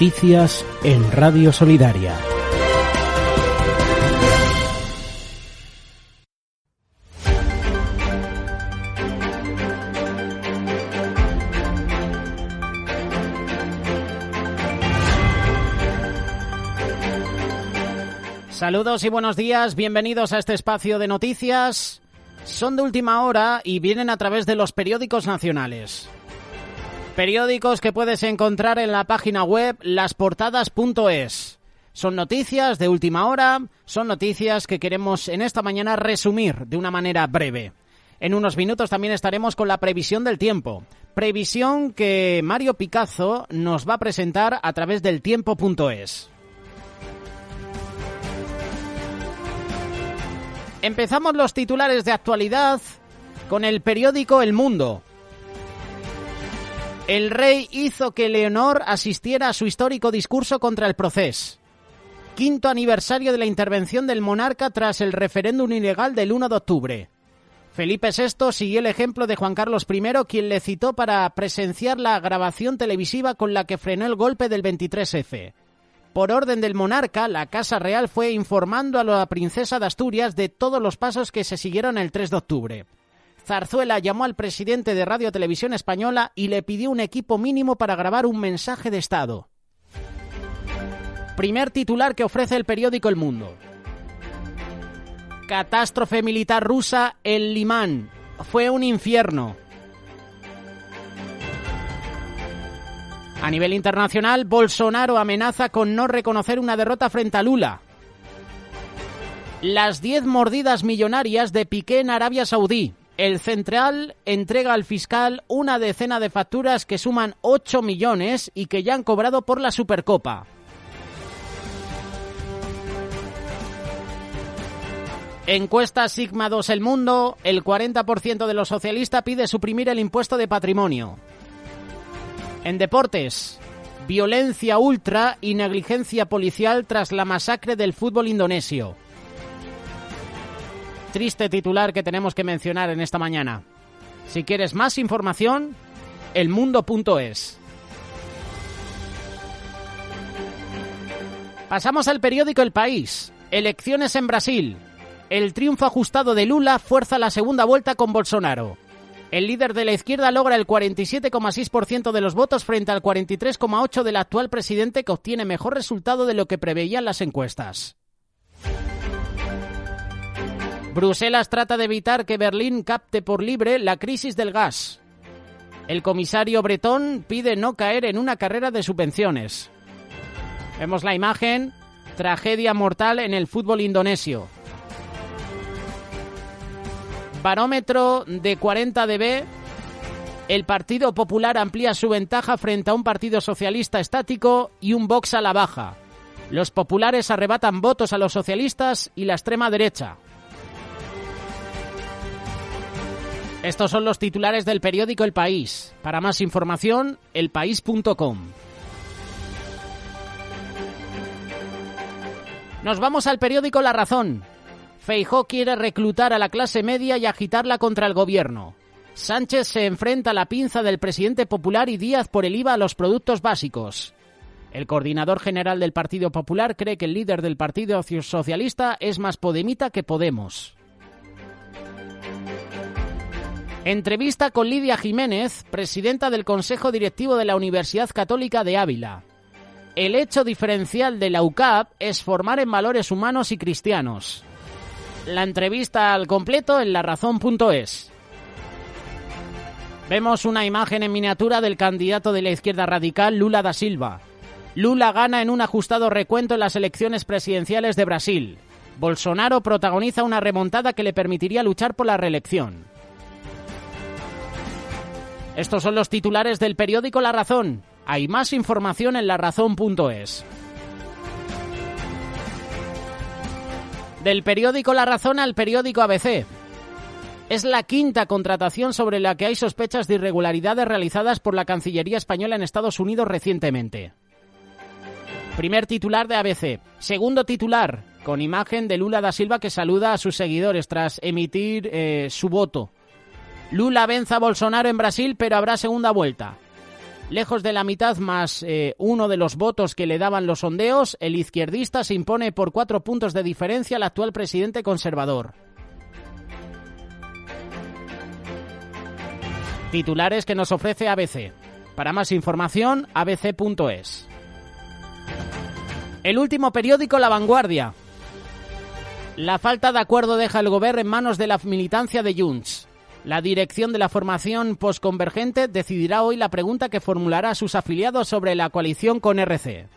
Noticias en Radio Solidaria. Saludos y buenos días, bienvenidos a este espacio de noticias. Son de última hora y vienen a través de los periódicos nacionales. Periódicos que puedes encontrar en la página web lasportadas.es. Son noticias de última hora, son noticias que queremos en esta mañana resumir de una manera breve. En unos minutos también estaremos con la previsión del tiempo. Previsión que Mario Picazo nos va a presentar a través del tiempo.es. Empezamos los titulares de actualidad con el periódico El Mundo. El rey hizo que Leonor asistiera a su histórico discurso contra el procés. 5º aniversario de la intervención del monarca tras el referéndum ilegal del 1 de octubre. Felipe VI siguió el ejemplo de Juan Carlos I, quien le citó para presenciar la grabación televisiva con la que frenó el golpe del 23F. Por orden del monarca, la Casa Real fue informando a la princesa de Asturias de todos los pasos que se siguieron el 3 de octubre. Zarzuela llamó al presidente de Radio Televisión Española y le pidió un equipo mínimo para grabar un mensaje de Estado. Primer titular que ofrece el periódico El Mundo. Catástrofe militar rusa en Limán. Fue un infierno. A nivel internacional, Bolsonaro amenaza con no reconocer una derrota frente a Lula. Las 10 mordidas millonarias de Piqué en Arabia Saudí. El Central entrega al fiscal una decena de facturas que suman 8 millones y que ya han cobrado por la Supercopa. Encuesta Sigma 2 El Mundo, el 40% de los socialistas pide suprimir el impuesto de patrimonio. En deportes, violencia ultra y negligencia policial tras la masacre del fútbol indonesio. Triste titular que tenemos que mencionar en esta mañana. Si quieres más información, elmundo.es. Pasamos al periódico El País. Elecciones en Brasil. El triunfo ajustado de Lula fuerza la segunda vuelta con Bolsonaro. El líder de la izquierda logra el 47,6% de los votos frente al 43,8% del actual presidente, que obtiene mejor resultado de lo que preveían las encuestas. Bruselas trata de evitar que Berlín capte por libre la crisis del gas. El comisario bretón pide no caer en una carrera de subvenciones. Vemos la imagen, tragedia mortal en el fútbol indonesio. Barómetro de 40 dB, el Partido Popular amplía su ventaja frente a un partido socialista estático y un Vox a la baja. Los populares arrebatan votos a los socialistas y la extrema derecha. Estos son los titulares del periódico El País. Para más información, elpaís.com. Nos vamos al periódico La Razón. Feijóo quiere reclutar a la clase media y agitarla contra el gobierno. Sánchez se enfrenta a la pinza del presidente popular y Díaz por el IVA a los productos básicos. El coordinador general del Partido Popular cree que el líder del Partido Socialista es más podemita que Podemos. Entrevista con Lidia Jiménez, presidenta del Consejo Directivo de la Universidad Católica de Ávila. El hecho diferencial de la UCAP es formar en valores humanos y cristianos. La entrevista al completo en larazón.es. Vemos una imagen en miniatura del candidato de la izquierda radical, Lula da Silva. Lula gana en un ajustado recuento en las elecciones presidenciales de Brasil. Bolsonaro protagoniza una remontada que le permitiría luchar por la reelección. Estos son los titulares del periódico La Razón. Hay más información en larazón.es. Del periódico La Razón al periódico ABC. Es la quinta contratación sobre la que hay sospechas de irregularidades realizadas por la Cancillería española en Estados Unidos recientemente. Primer titular de ABC. Segundo titular, con imagen de Lula da Silva que saluda a sus seguidores tras emitir su voto. Lula vence a Bolsonaro en Brasil, pero habrá segunda vuelta. Lejos de la mitad más uno de los votos que le daban los sondeos, el izquierdista se impone por 4 puntos de diferencia al actual presidente conservador. Titulares que nos ofrece ABC. Para más información, abc.es. El último periódico, La Vanguardia. La falta de acuerdo deja el gobierno en manos de la militancia de Junts. La dirección de la formación postconvergente decidirá hoy la pregunta que formulará a sus afiliados sobre la coalición con RC.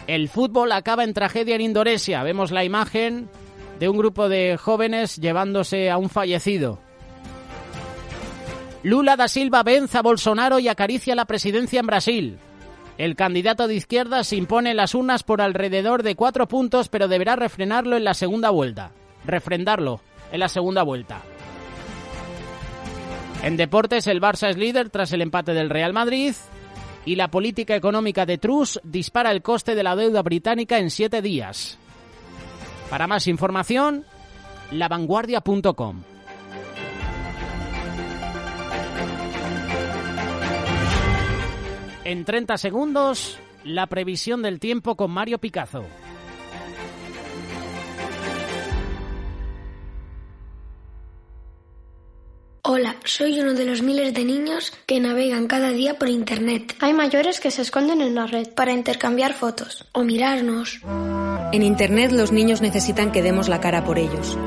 El fútbol acaba en tragedia en Indonesia. Vemos la imagen de un grupo de jóvenes llevándose a un fallecido. Lula da Silva vence a Bolsonaro y acaricia la presidencia en Brasil. El candidato de izquierda se impone en las urnas por alrededor de 4 puntos, pero deberá refrendarlo en la segunda vuelta. En deportes, el Barça es líder tras el empate del Real Madrid y la política económica de Truss dispara el coste de la deuda británica en 7 días. Para más información, lavanguardia.com. En 30 segundos, la previsión del tiempo con Mario Picazo. Soy uno de los miles de niños que navegan cada día por Internet. Hay mayores que se esconden en la red para intercambiar fotos o mirarnos. En Internet los niños necesitan que demos la cara por ellos.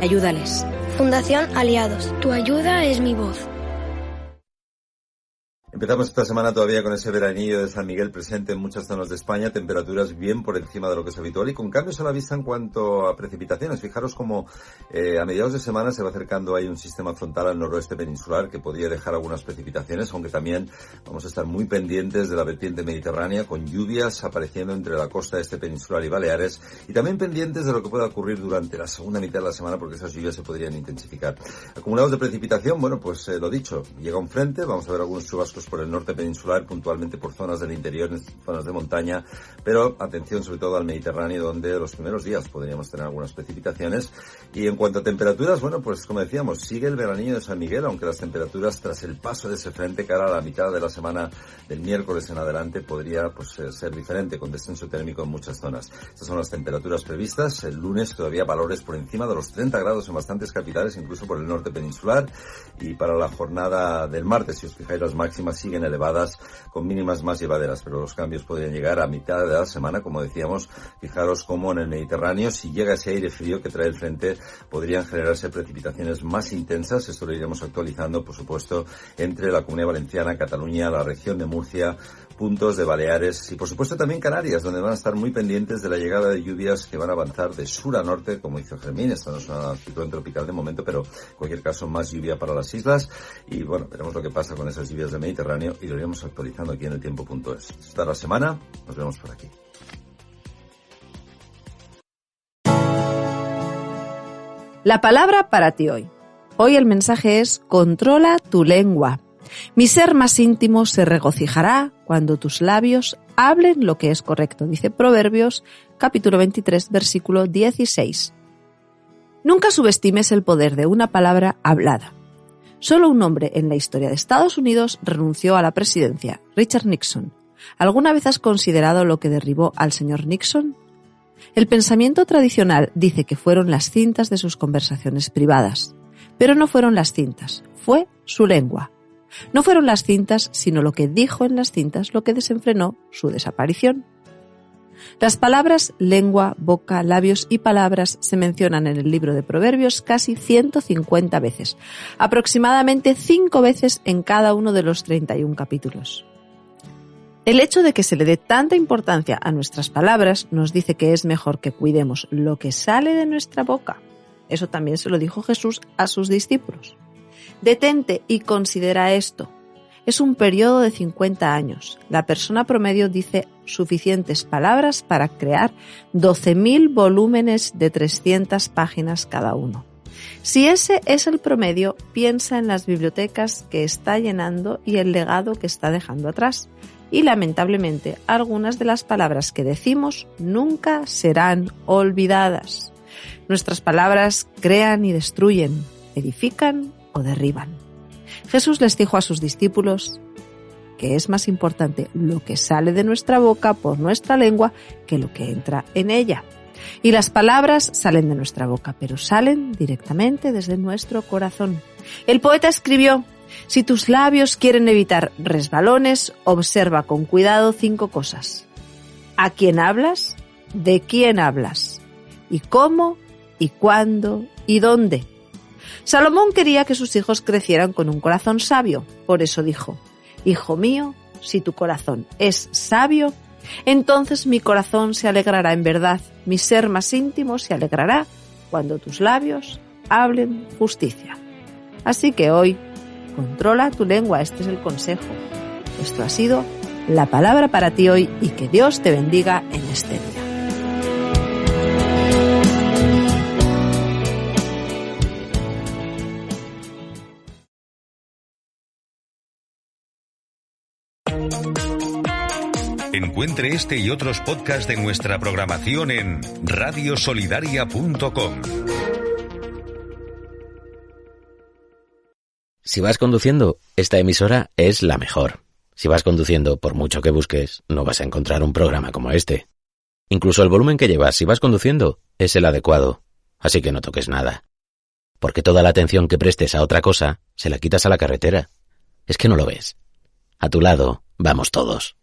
Ayúdales. Fundación Aliados. Tu ayuda es mi voz. Empezamos esta semana todavía con ese veranillo de San Miguel presente en muchas zonas de España, temperaturas bien por encima de lo que es habitual y con cambios a la vista en cuanto a precipitaciones. Fijaros como a mediados de semana se va acercando ahí un sistema frontal al noroeste peninsular que podría dejar algunas precipitaciones, aunque también vamos a estar muy pendientes de la vertiente mediterránea con lluvias apareciendo entre la costa este peninsular y Baleares y también pendientes de lo que pueda ocurrir durante la segunda mitad de la semana porque esas lluvias se podrían intensificar. Acumulados de precipitación, bueno, pues lo dicho, llega un frente, vamos a ver algunos chubascos por el norte peninsular, puntualmente por zonas del interior, en zonas de montaña, pero atención sobre todo al Mediterráneo, donde los primeros días podríamos tener algunas precipitaciones. Y en cuanto a temperaturas, bueno, pues como decíamos, sigue el veranillo de San Miguel, aunque las temperaturas tras el paso de ese frente cara a la mitad de la semana del miércoles en adelante podría pues ser diferente, con descenso térmico en muchas zonas. Estas son las temperaturas previstas. El lunes todavía valores por encima de los 30 grados en bastantes capitales, incluso por el norte peninsular, y para la jornada del martes, si os fijáis, las máximas siguen elevadas con mínimas más llevaderas, pero los cambios podrían llegar a mitad de la semana, como decíamos. Fijaros cómo en el Mediterráneo, si llega ese aire frío que trae el frente, podrían generarse precipitaciones más intensas. Esto lo iremos actualizando, por supuesto, entre la Comunidad Valenciana, Cataluña, la región de Murcia, puntos de Baleares y por supuesto también Canarias, donde van a estar muy pendientes de la llegada de lluvias que van a avanzar de sur a norte, como hizo Fermín. Esta no es una ciclón tropical de momento, pero en cualquier caso más lluvia para las islas y bueno, veremos lo que pasa con esas lluvias del Mediterráneo y lo iremos actualizando aquí en el tiempo.es. Hasta la semana, nos vemos por aquí. La palabra para ti hoy. Hoy el mensaje es: controla tu lengua. Mi ser más íntimo se regocijará cuando tus labios hablen lo que es correcto, dice Proverbios, capítulo 23, versículo 16. Nunca subestimes el poder de una palabra hablada. Solo un hombre en la historia de Estados Unidos renunció a la presidencia, Richard Nixon. ¿Alguna vez has considerado lo que derribó al señor Nixon? El pensamiento tradicional dice que fueron las cintas de sus conversaciones privadas, pero no fueron las cintas, fue su lengua. No fueron las cintas, sino lo que dijo en las cintas lo que desenfrenó su desaparición. Las palabras lengua, boca, labios y palabras se mencionan en el libro de Proverbios casi 150 veces, aproximadamente 5 veces en cada uno de los 31 capítulos. El hecho de que se le dé tanta importancia a nuestras palabras nos dice que es mejor que cuidemos lo que sale de nuestra boca. Eso también se lo dijo Jesús a sus discípulos. Detente y considera esto. Es un periodo de 50 años. La persona promedio dice suficientes palabras para crear 12.000 volúmenes de 300 páginas cada uno. Si ese es el promedio, piensa en las bibliotecas que está llenando y el legado que está dejando atrás. Y lamentablemente, algunas de las palabras que decimos nunca serán olvidadas. Nuestras palabras crean y destruyen, edifican o derriban. Jesús les dijo a sus discípulos que es más importante lo que sale de nuestra boca por nuestra lengua que lo que entra en ella. Y las palabras salen de nuestra boca, pero salen directamente desde nuestro corazón. El poeta escribió: si tus labios quieren evitar resbalones, observa con cuidado 5 cosas. ¿A quién hablas? ¿De quién hablas? ¿Y cómo? ¿Y cuándo? ¿Y dónde? Salomón quería que sus hijos crecieran con un corazón sabio. Por eso dijo: Hijo mío, si tu corazón es sabio, entonces mi corazón se alegrará en verdad, mi ser más íntimo se alegrará cuando tus labios hablen justicia. Así que hoy, controla tu lengua, este es el consejo. Esto ha sido la palabra para ti hoy y que Dios te bendiga en este día. Encuentre este y otros podcasts de nuestra programación en radiosolidaria.com. Si vas conduciendo, esta emisora es la mejor. Si vas conduciendo, por mucho que busques, no vas a encontrar un programa como este. Incluso el volumen que llevas si vas conduciendo es el adecuado, así que no toques nada. porque toda la atención que prestes a otra cosa se la quitas a la carretera. Es que no lo ves. A tu lado vamos todos.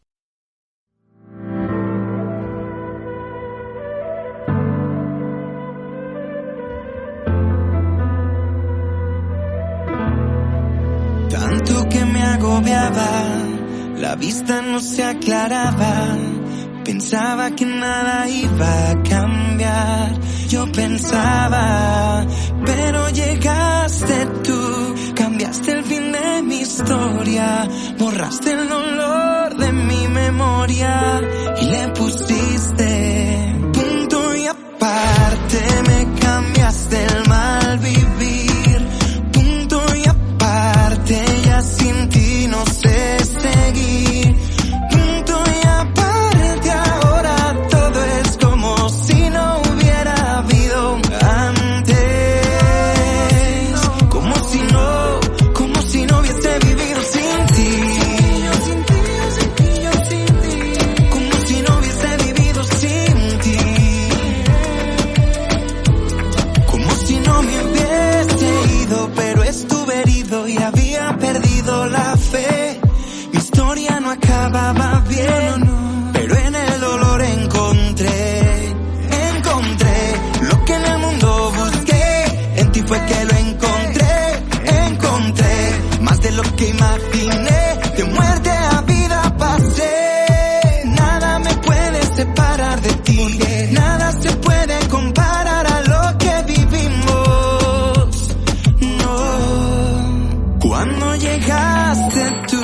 Tanto que me agobiaba, la vista no se aclaraba, pensaba que nada iba a cambiar. Yo pensaba, pero llegaste tú, cambiaste el fin de mi historia, borraste el dolor de mi memoria y le pusiste punto y aparte. Me cambiaste el mal vivir, punto y aparte. Ya sin ti no sé seguir, punto y aparte. Ahora todo es como si no hubiera habido antes, como si no hubiese vivido sin ti, como si no hubiese vivido sin ti, como si no me hubiese ido, pero estuve herido y había perdido la fe. Mi historia no acababa bien, pero en el dolor encontré lo que en el mundo busqué. En ti fue que lo encontré más de lo que imaginé. De muerte a vida pasé, nada me puede separar de ti, nada se puede comparar a lo que vivimos. No, cuando llegaste tú,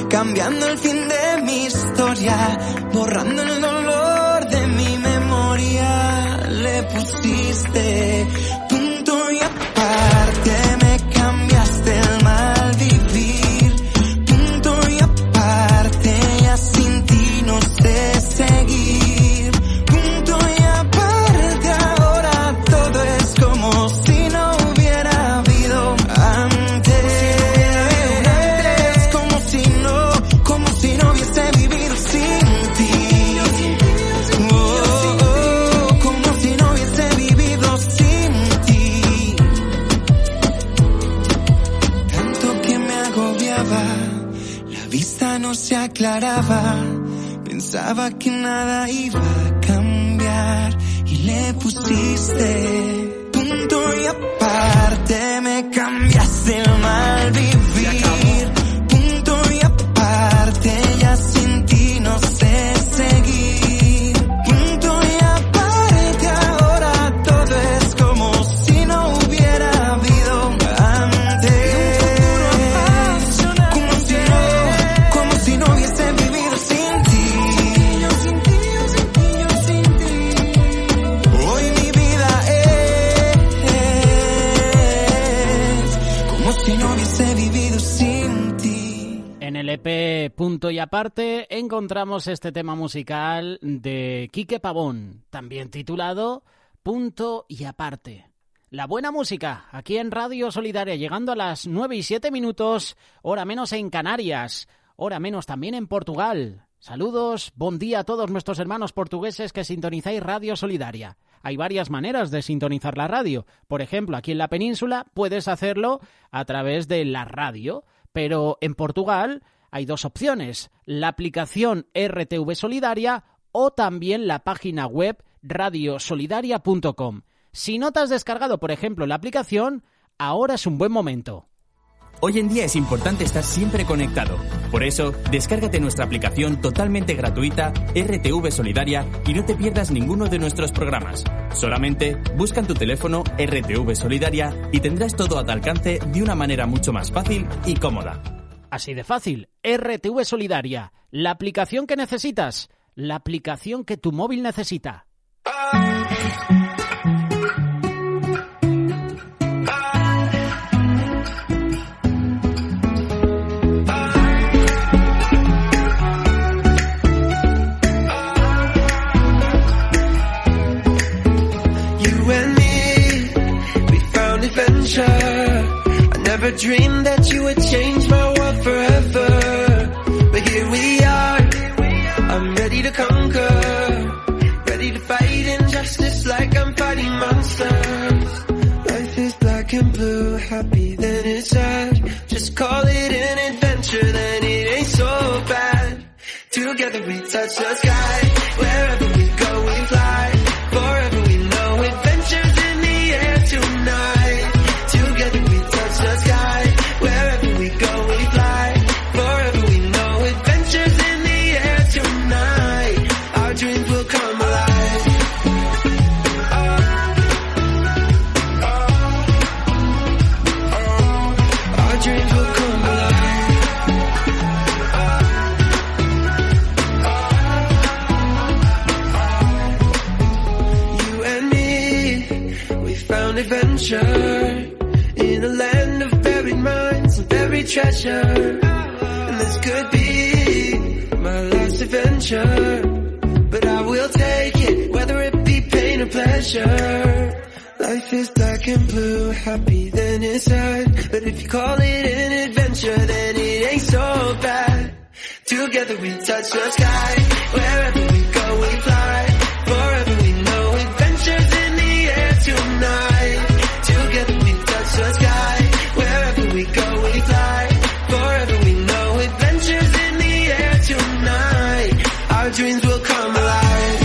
cambiando el fin de mi historia, borrando el dolor de mi memoria, le pusiste punto y aparte. Me cambiaste el mal vivir, punto y aparte. Ya sin ti no sé seguir, punto y aparte. Ahora todo es como si no hubiera habido antes, como si no hubiese vivido sin ti, como si no hubiese vivido sin ti. Tanto que me agobiaba, la vista no se aclaraba, pensaba que nada iba a cambiar y le pusiste punto y aparte. Me cambiaste el mal vivir, punto y aparte. Ya sin ti no sé seguir, punto y aparte. Ahora todo es como si no hubiera habido antes, como si no hubiese vivido sin ti. Hoy mi vida es como si no hubiese vivido sin ti. En el EP Punto y Aparte encontramos este tema musical de Quique Pavón, también titulado Punto y Aparte. La buena música, aquí en Radio Solidaria, llegando a las 9:07, hora menos en Canarias, hora menos también en Portugal. Saludos, buen día a todos nuestros hermanos portugueses que sintonizáis Radio Solidaria. Hay varias maneras de sintonizar la radio. Por ejemplo, aquí en la península puedes hacerlo a través de la radio, pero en Portugal hay dos opciones: la aplicación RTV Solidaria o también la página web radiosolidaria.com. Si no te has descargado, por ejemplo, la aplicación, ahora es un buen momento. Hoy en día es importante estar siempre conectado. Por eso, descárgate nuestra aplicación totalmente gratuita RTV Solidaria y no te pierdas ninguno de nuestros programas. Solamente busca en tu teléfono RTV Solidaria y tendrás todo a tu alcance de una manera mucho más fácil y cómoda. Así de fácil, RTV Solidaria, la aplicación que necesitas, la aplicación que tu móvil necesita. I never dreamed that you would change my world forever, but here we are. I'm ready to conquer, ready to fight injustice like I'm fighting monsters. Life is black and blue. adventure, then it ain't so bad. Together we touch the sky. Wherever we go, we fly. Forever we know adventures in the air tonight. Together we touch the sky. Wherever we go, we fly. Forever we know adventures in the air tonight. Our dreams will come alive. Our dreams will come alive. You and me, we found adventure in a land of buried minds and buried treasure. And this could be my last adventure, but I will take it, whether it be pain or pleasure. Life is black and blue, happy then it's sad. But if you call it an adventure, then it ain't so bad. Together we touch the sky. Wherever we go, we fly. Forever we know adventures in the air tonight. Together we touch the sky. Wherever we go, we fly. Forever we know adventures in the air tonight. Our dreams will come alive.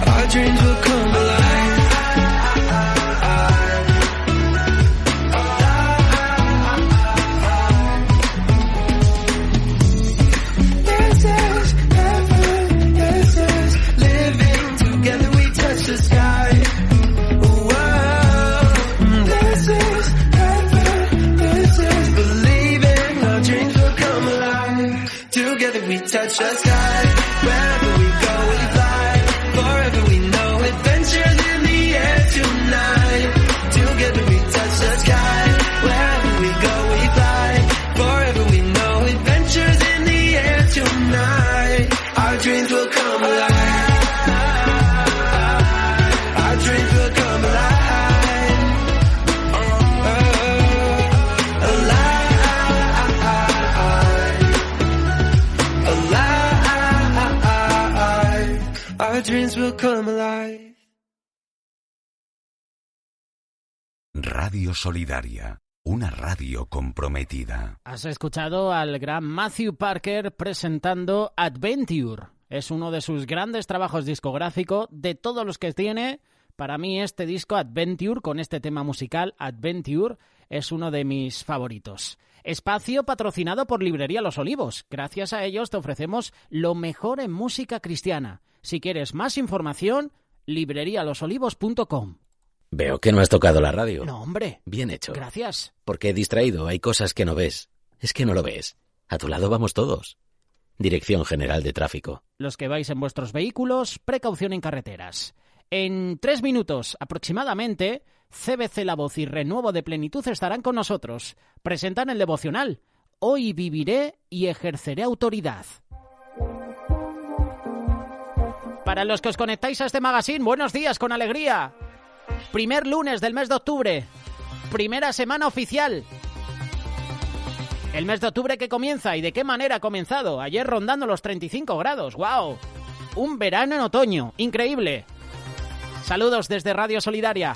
Our dreams will come alive. This is heaven, this is living. Together we touch the sky. Whoa. This is heaven, this is believing. Our dreams will come alive. Together we touch the sky. Wherever we go, we fly. Forever we know adventures in the air tonight. Together we touch the sky. Wherever we go, we fly. Forever we know adventures in the air tonight. Our dreams will come alive. Our dreams will come alive. Alive. Our dreams will come alive. Radio Solidaria, una radio comprometida. Has escuchado al gran Matthew Parker presentando Adventure. Es uno de sus grandes trabajos discográficos. De todos los que tiene, para mí este disco Adventure, con este tema musical Adventure, es uno de mis favoritos. Espacio patrocinado por Librería Los Olivos. Gracias a ellos te ofrecemos lo mejor en música cristiana. Si quieres más información, librerialosolivos.com. Veo que no has tocado la radio. No, hombre. Bien hecho. Gracias. Porque distraído, hay cosas que no ves. Es que no lo ves. A tu lado vamos todos. Dirección General de Tráfico. Los que vais en vuestros vehículos, precaución en carreteras. En 3 minutos aproximadamente, CBC La Voz y Renuevo de Plenitud estarán con nosotros. Presentan el devocional. Hoy viviré y ejerceré autoridad. Para los que os conectáis a este magazine, buenos días con alegría. Primer lunes del mes de octubre. Primera semana oficial. El mes de octubre que comienza y de qué manera ha comenzado. Ayer rondando los 35 grados. ¡Wow! Un verano en otoño. Increíble. Saludos desde Radio Solidaria.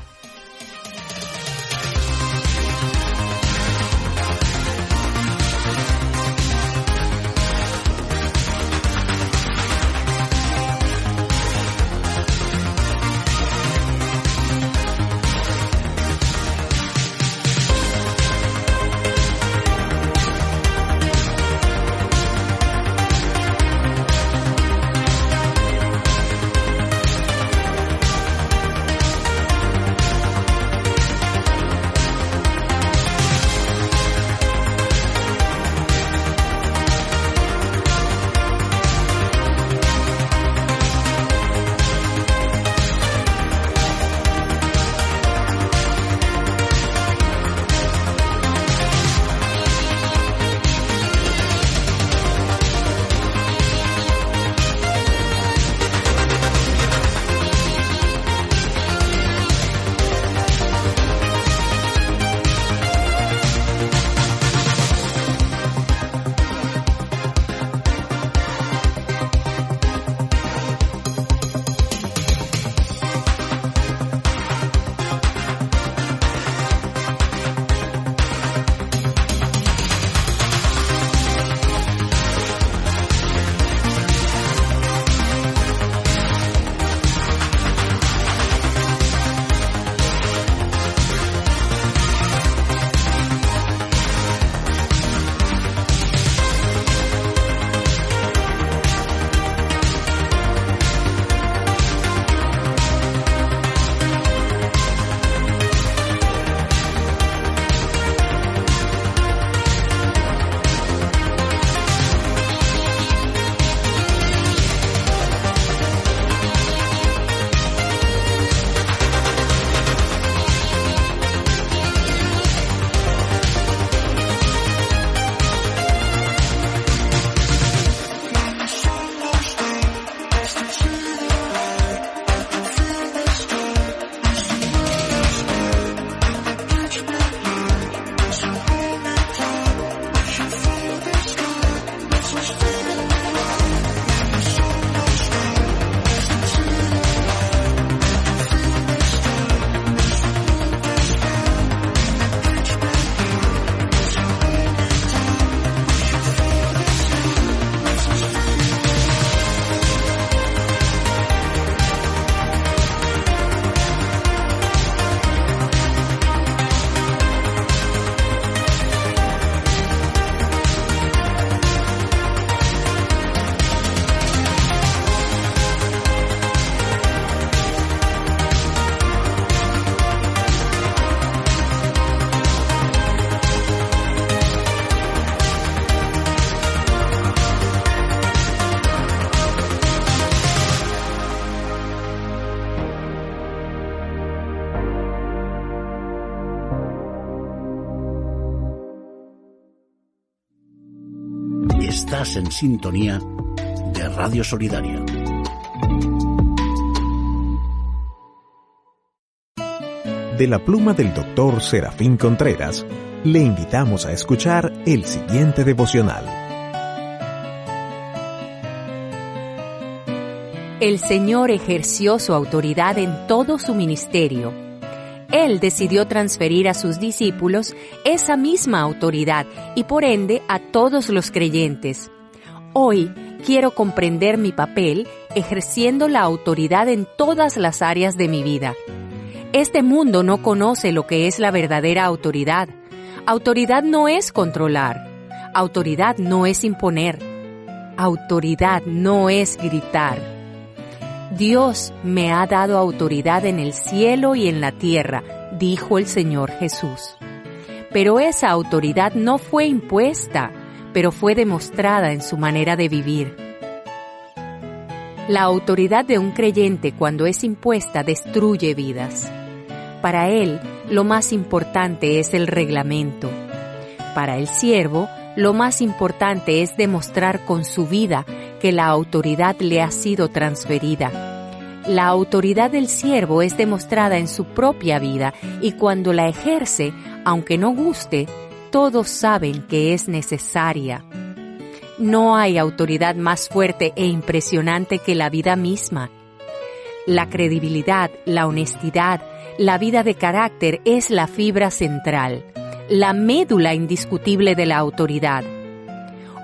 Estás en sintonía de Radio Solidaria. De la pluma del doctor Serafín Contreras, le invitamos a escuchar el siguiente devocional. El Señor ejerció su autoridad en todo su ministerio. Él decidió transferir a sus discípulos esa misma autoridad y por ende a todos los creyentes. Hoy quiero comprender mi papel ejerciendo la autoridad en todas las áreas de mi vida. Este mundo no conoce lo que es la verdadera autoridad. Autoridad no es controlar. Autoridad no es imponer. Autoridad no es gritar. Dios me ha dado autoridad en el cielo y en la tierra, dijo el Señor Jesús. Pero esa autoridad no fue impuesta, pero fue demostrada en su manera de vivir. La autoridad de un creyente cuando es impuesta destruye vidas. Para él, lo más importante es el reglamento. Para el siervo, lo más importante es demostrar con su vida que la autoridad le ha sido transferida. La autoridad del siervo es demostrada en su propia vida y cuando la ejerce, aunque no guste, todos saben que es necesaria. No hay autoridad más fuerte e impresionante que la vida misma. La credibilidad, la honestidad, la vida de carácter es la fibra central, la médula indiscutible de la autoridad.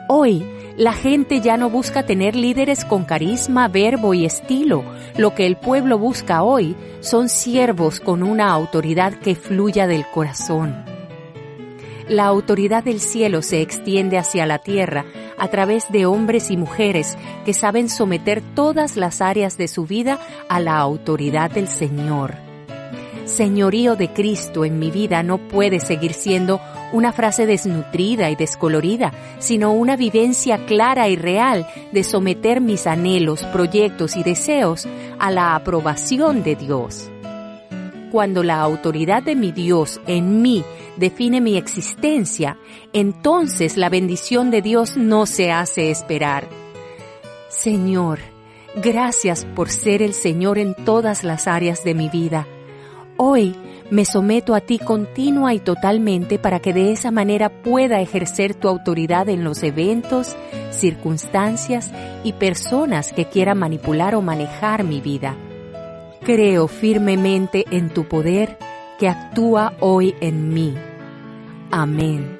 Hoy, la gente ya no busca tener líderes con carisma, verbo y estilo. Lo que el pueblo busca hoy son siervos con una autoridad que fluya del corazón. La autoridad del cielo se extiende hacia la tierra a través de hombres y mujeres que saben someter todas las áreas de su vida a la autoridad del Señor. Señorío de Cristo en mi vida no puede seguir siendo una frase desnutrida y descolorida, sino una vivencia clara y real de someter mis anhelos, proyectos y deseos a la aprobación de Dios. Cuando la autoridad de mi Dios en mí define mi existencia, entonces la bendición de Dios no se hace esperar. Señor, gracias por ser el Señor en todas las áreas de mi vida. Hoy me someto a ti continua y totalmente para que de esa manera pueda ejercer tu autoridad en los eventos, circunstancias y personas que quieran manipular o manejar mi vida. Creo firmemente en tu poder que actúa hoy en mí. Amén.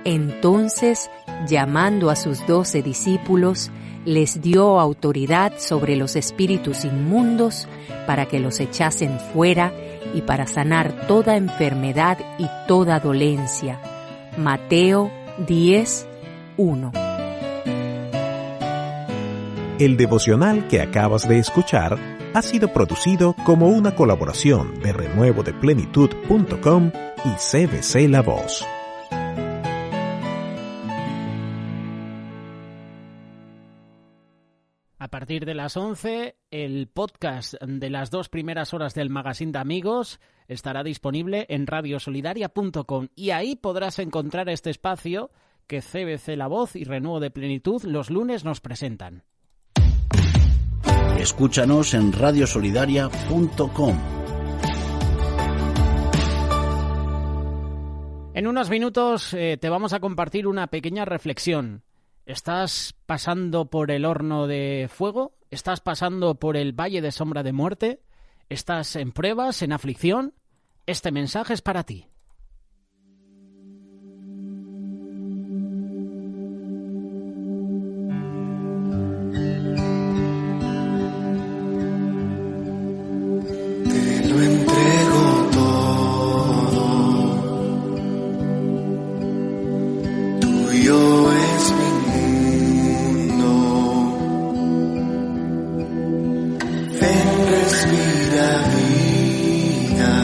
Entonces, llamando a sus 12 discípulos, les dio autoridad sobre los espíritus inmundos para que los echasen fuera y para sanar toda enfermedad y toda dolencia. Mateo 10:1. El devocional que acabas de escuchar ha sido producido como una colaboración de renuevodeplenitud.com y CBC La Voz. A partir de las 11, el podcast de las 2 primeras horas del Magazine de Amigos estará disponible en radiosolidaria.com y ahí podrás encontrar este espacio que CBC La Voz y Renuevo de Plenitud los lunes nos presentan. Escúchanos en radiosolidaria.com. En unos minutos te vamos a compartir una pequeña reflexión. ¿Estás pasando por el horno de fuego? ¿Estás pasando por el valle de sombra de muerte? ¿Estás en pruebas, en aflicción? Este mensaje es para ti. Te lo entrego todo, tuyo es mi mundo. Ven, respira vida,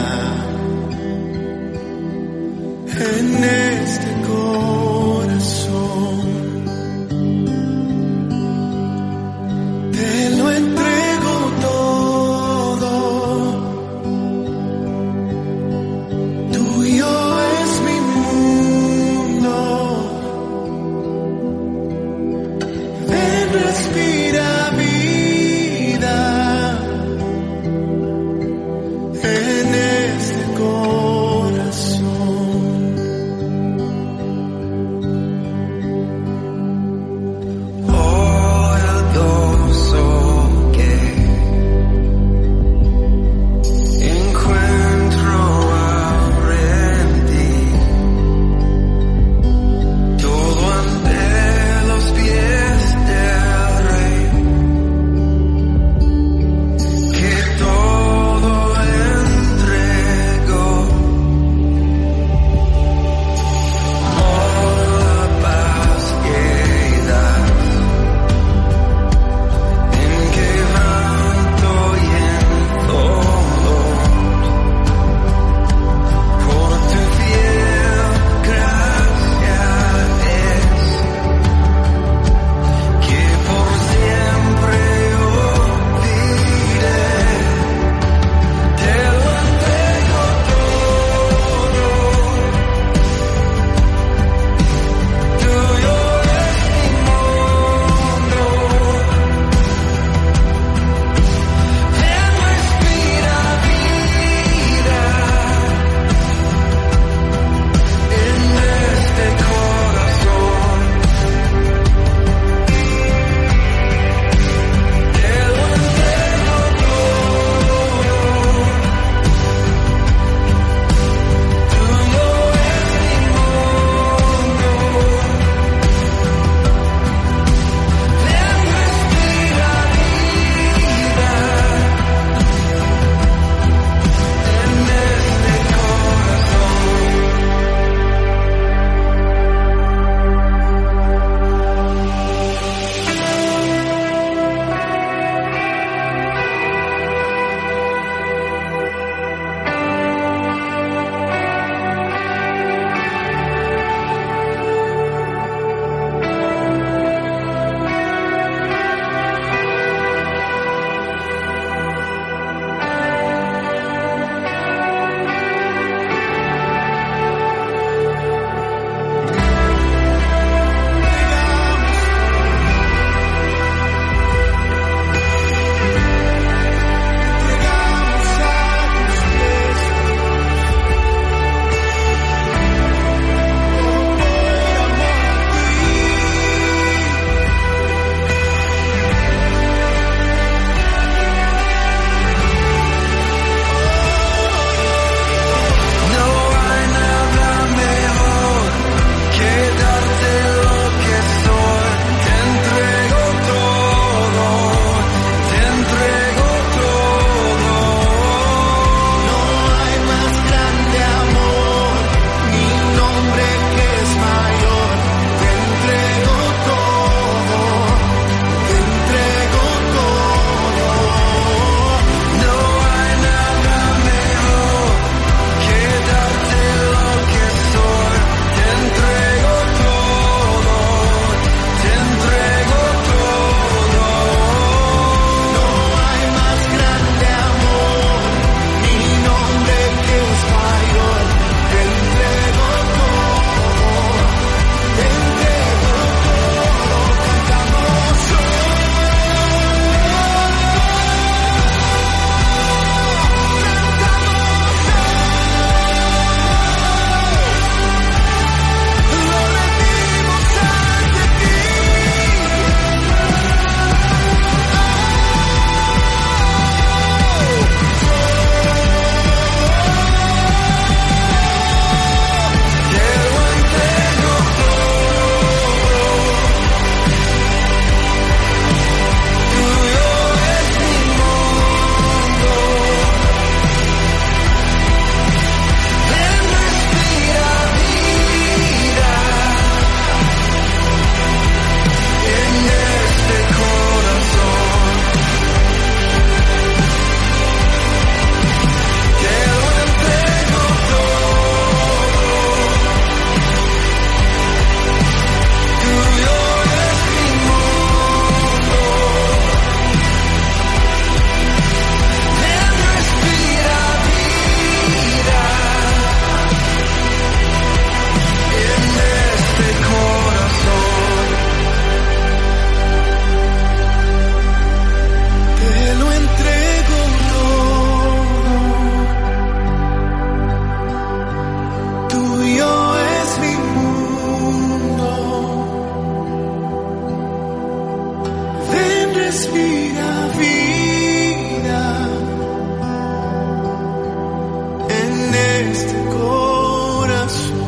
este corazón.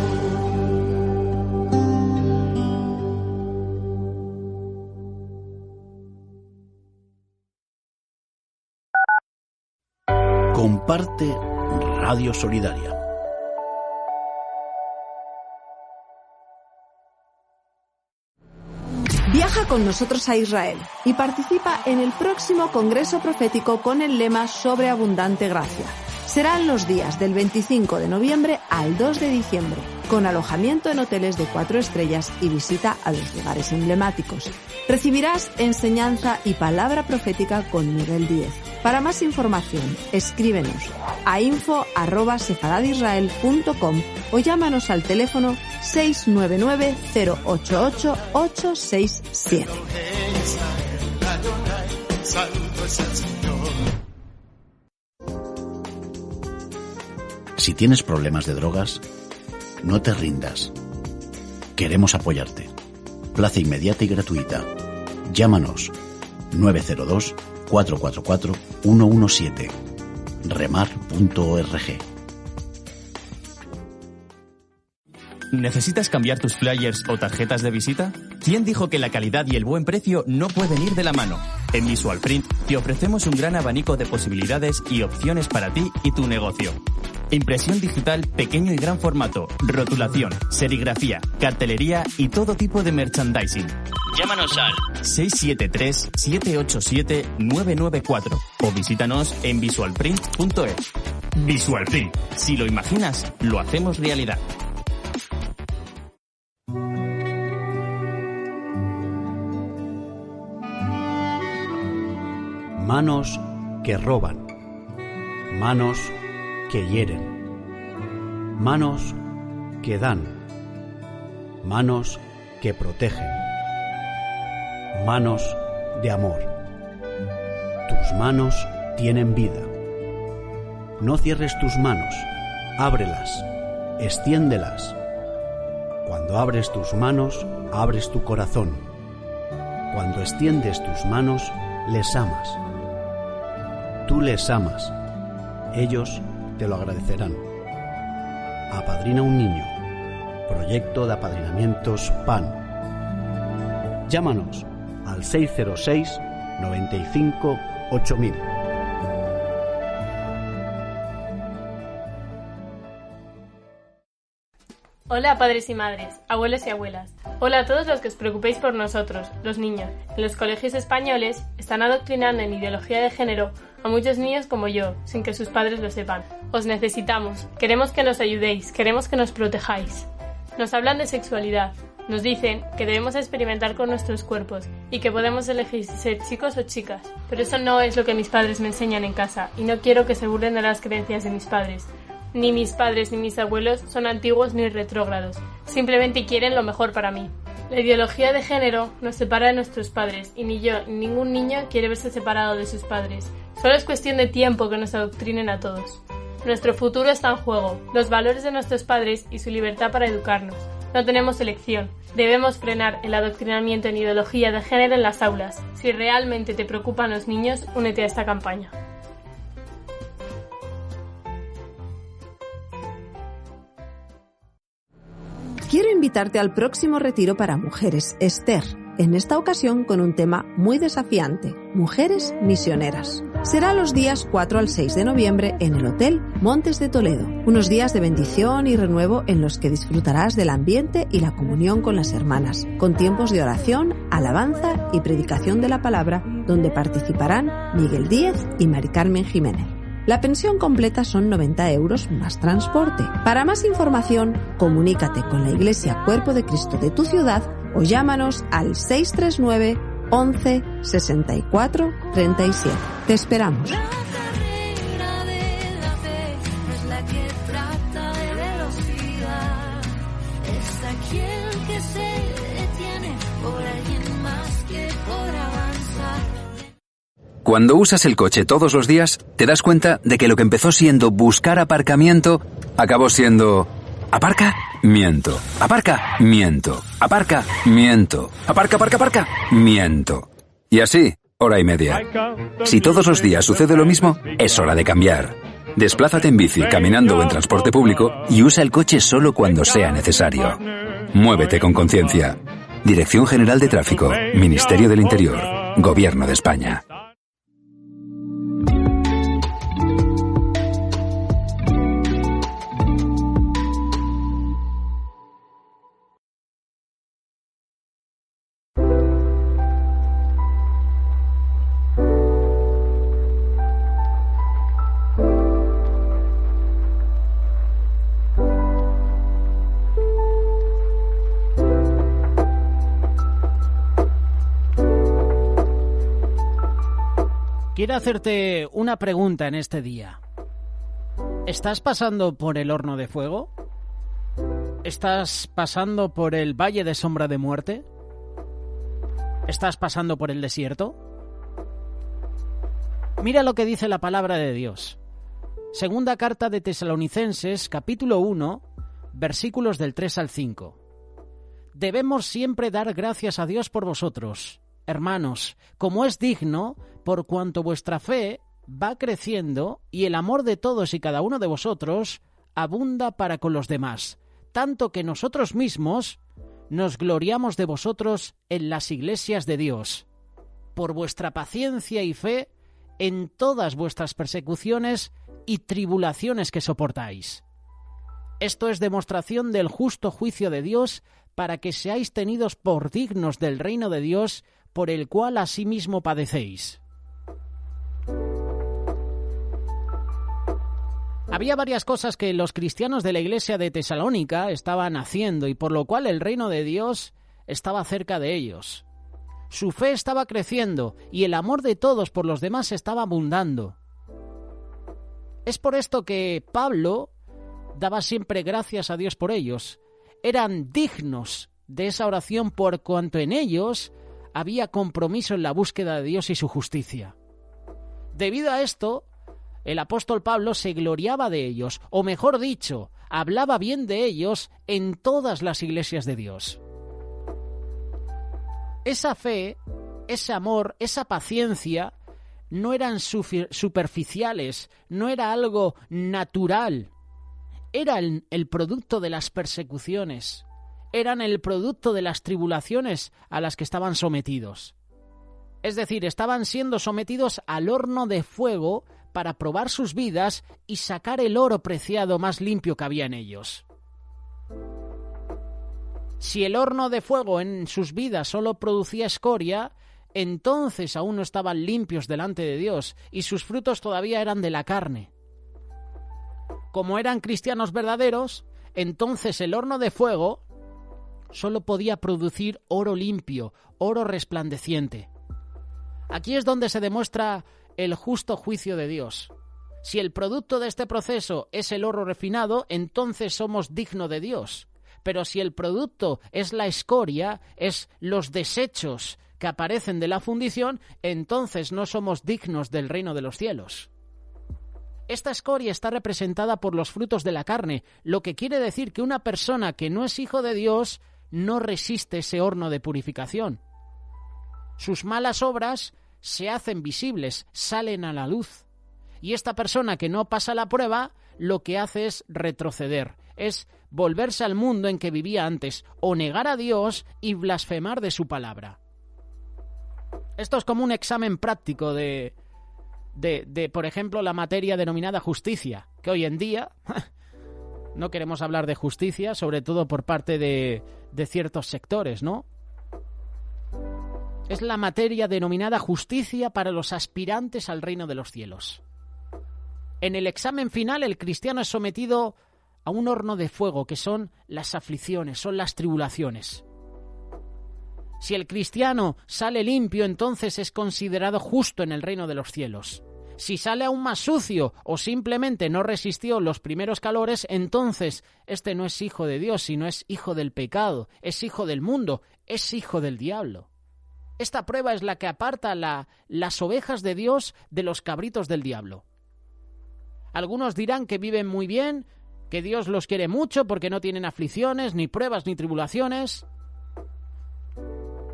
Comparte Radio Solidaria. Viaja con nosotros a Israel y participa en el próximo Congreso Profético con el lema Sobreabundante Gracia. Serán los días del 25 de noviembre al 2 de diciembre, con alojamiento en hoteles de 4 estrellas y visita a los lugares emblemáticos. Recibirás enseñanza y palabra profética con Miguel Díez. Para más información, escríbenos a info@sefaradisrael.com o llámanos al teléfono 699-088-867. Si tienes problemas de drogas, no te rindas. Queremos apoyarte. Plaza inmediata y gratuita. Llámanos 902-444-117. remar.org. ¿Necesitas cambiar tus flyers o tarjetas de visita? ¿Quién dijo que la calidad y el buen precio no pueden ir de la mano? En Visualprint te ofrecemos un gran abanico de posibilidades y opciones para ti y tu negocio. Impresión digital pequeño y gran formato, rotulación, serigrafía, cartelería y todo tipo de merchandising. Llámanos al 673-787-994 o visítanos en visualprint.es. Visualprint. Si lo imaginas, lo hacemos realidad. Manos que roban. Manos que hieren. Manos que dan. Manos que protegen. Manos de amor. Tus manos tienen vida. No cierres tus manos, ábrelas, extiéndelas. Cuando abres tus manos, abres tu corazón. Cuando extiendes tus manos, les amas. Tú les amas. Ellos te lo agradecerán. Apadrina un niño. Proyecto de apadrinamientos PAN. Llámanos al 606 95 8000. Hola padres y madres, abuelos y abuelas. Hola a todos los que os preocupéis por nosotros, los niños. En los colegios españoles están adoctrinando en ideología de género a muchos niños como yo, sin que sus padres lo sepan. Os necesitamos, queremos que nos ayudéis, queremos que nos protejáis. Nos hablan de sexualidad, nos dicen que debemos experimentar con nuestros cuerpos y que podemos elegir si ser chicos o chicas. Pero eso no es lo que mis padres me enseñan en casa y no quiero que se burlen de las creencias de mis padres. Ni mis padres ni mis abuelos son antiguos ni retrógrados, simplemente quieren lo mejor para mí. La ideología de género nos separa de nuestros padres y ni yo ni ningún niño quiere verse separado de sus padres. Solo es cuestión de tiempo que nos adoctrinen a todos. Nuestro futuro está en juego, los valores de nuestros padres y su libertad para educarnos. No tenemos elección. Debemos frenar el adoctrinamiento en ideología de género en las aulas. Si realmente te preocupan los niños, únete a esta campaña. Quiero invitarte al próximo retiro para mujeres, Esther, en esta ocasión con un tema muy desafiante, mujeres misioneras. Será los días 4 al 6 de noviembre en el Hotel Montes de Toledo, unos días de bendición y renuevo en los que disfrutarás del ambiente y la comunión con las hermanas, con tiempos de oración, alabanza y predicación de la palabra, donde participarán Miguel Díez y Mari Carmen Jiménez. La pensión completa son 90 euros más transporte. Para más información, comunícate con la Iglesia Cuerpo de Cristo de tu ciudad o llámanos al 639 11 64 37. Te esperamos. Cuando usas el coche todos los días, te das cuenta de que lo que empezó siendo buscar aparcamiento, acabó siendo aparca, miento, aparca, miento, aparca, miento, aparca, aparca, aparca, miento. Y así, hora y media. Si todos los días sucede lo mismo, es hora de cambiar. Desplázate en bici, caminando o en transporte público y usa el coche solo cuando sea necesario. Muévete con conciencia. Dirección General de Tráfico, Ministerio del Interior, Gobierno de España. Quiero hacerte una pregunta en este día. ¿Estás pasando por el horno de fuego? ¿Estás pasando por el valle de sombra de muerte? ¿Estás pasando por el desierto? Mira lo que dice la palabra de Dios. Segunda carta de Tesalonicenses, capítulo 1, versículos del 3 al 5. Debemos siempre dar gracias a Dios por vosotros, hermanos, como es digno, por cuanto vuestra fe va creciendo y el amor de todos y cada uno de vosotros abunda para con los demás, tanto que nosotros mismos nos gloriamos de vosotros en las iglesias de Dios, por vuestra paciencia y fe en todas vuestras persecuciones y tribulaciones que soportáis. Esto es demostración del justo juicio de Dios, para que seáis tenidos por dignos del reino de Dios, por el cual asimismo padecéis. Había varias cosas que los cristianos de la iglesia de Tesalónica estaban haciendo y por lo cual el reino de Dios estaba cerca de ellos. Su fe estaba creciendo y el amor de todos por los demás estaba abundando. Es por esto que Pablo daba siempre gracias a Dios por ellos. Eran dignos de esa oración por cuanto en ellos había compromiso en la búsqueda de Dios y su justicia. Debido a esto, el apóstol Pablo se gloriaba de ellos, o mejor dicho, hablaba bien de ellos en todas las iglesias de Dios. Esa fe, ese amor, esa paciencia no eran superficiales, no era algo natural, eran el producto de las persecuciones, eran el producto de las tribulaciones a las que estaban sometidos. Es decir, estaban siendo sometidos al horno de fuego para probar sus vidas y sacar el oro preciado más limpio que había en ellos. Si el horno de fuego en sus vidas solo producía escoria, entonces aún no estaban limpios delante de Dios y sus frutos todavía eran de la carne. Como eran cristianos verdaderos, entonces el horno de fuego solo podía producir oro limpio, oro resplandeciente. Aquí es donde se demuestra el justo juicio de Dios. Si el producto de este proceso es el oro refinado, entonces somos dignos de Dios. Pero si el producto es la escoria, es los desechos que aparecen de la fundición, entonces no somos dignos del reino de los cielos. Esta escoria está representada por los frutos de la carne, lo que quiere decir que una persona que no es hijo de Dios no resiste ese horno de purificación. Sus malas obras se hacen visibles, salen a la luz. Y esta persona que no pasa la prueba, lo que hace es retroceder, es volverse al mundo en que vivía antes, o negar a Dios y blasfemar de su palabra. Esto es como un examen práctico de por ejemplo, la materia denominada justicia, que hoy en día no queremos hablar de justicia, sobre todo por parte de ciertos sectores, ¿no? Es la materia denominada justicia para los aspirantes al reino de los cielos. En el examen final, el cristiano es sometido a un horno de fuego, que son las aflicciones, son las tribulaciones. Si el cristiano sale limpio, entonces es considerado justo en el reino de los cielos. Si sale aún más sucio o simplemente no resistió los primeros calores, entonces este no es hijo de Dios, sino es hijo del pecado, es hijo del mundo, es hijo del diablo. Esta prueba es la que aparta las ovejas de Dios de los cabritos del diablo. Algunos dirán que viven muy bien, que Dios los quiere mucho porque no tienen aflicciones, ni pruebas, ni tribulaciones.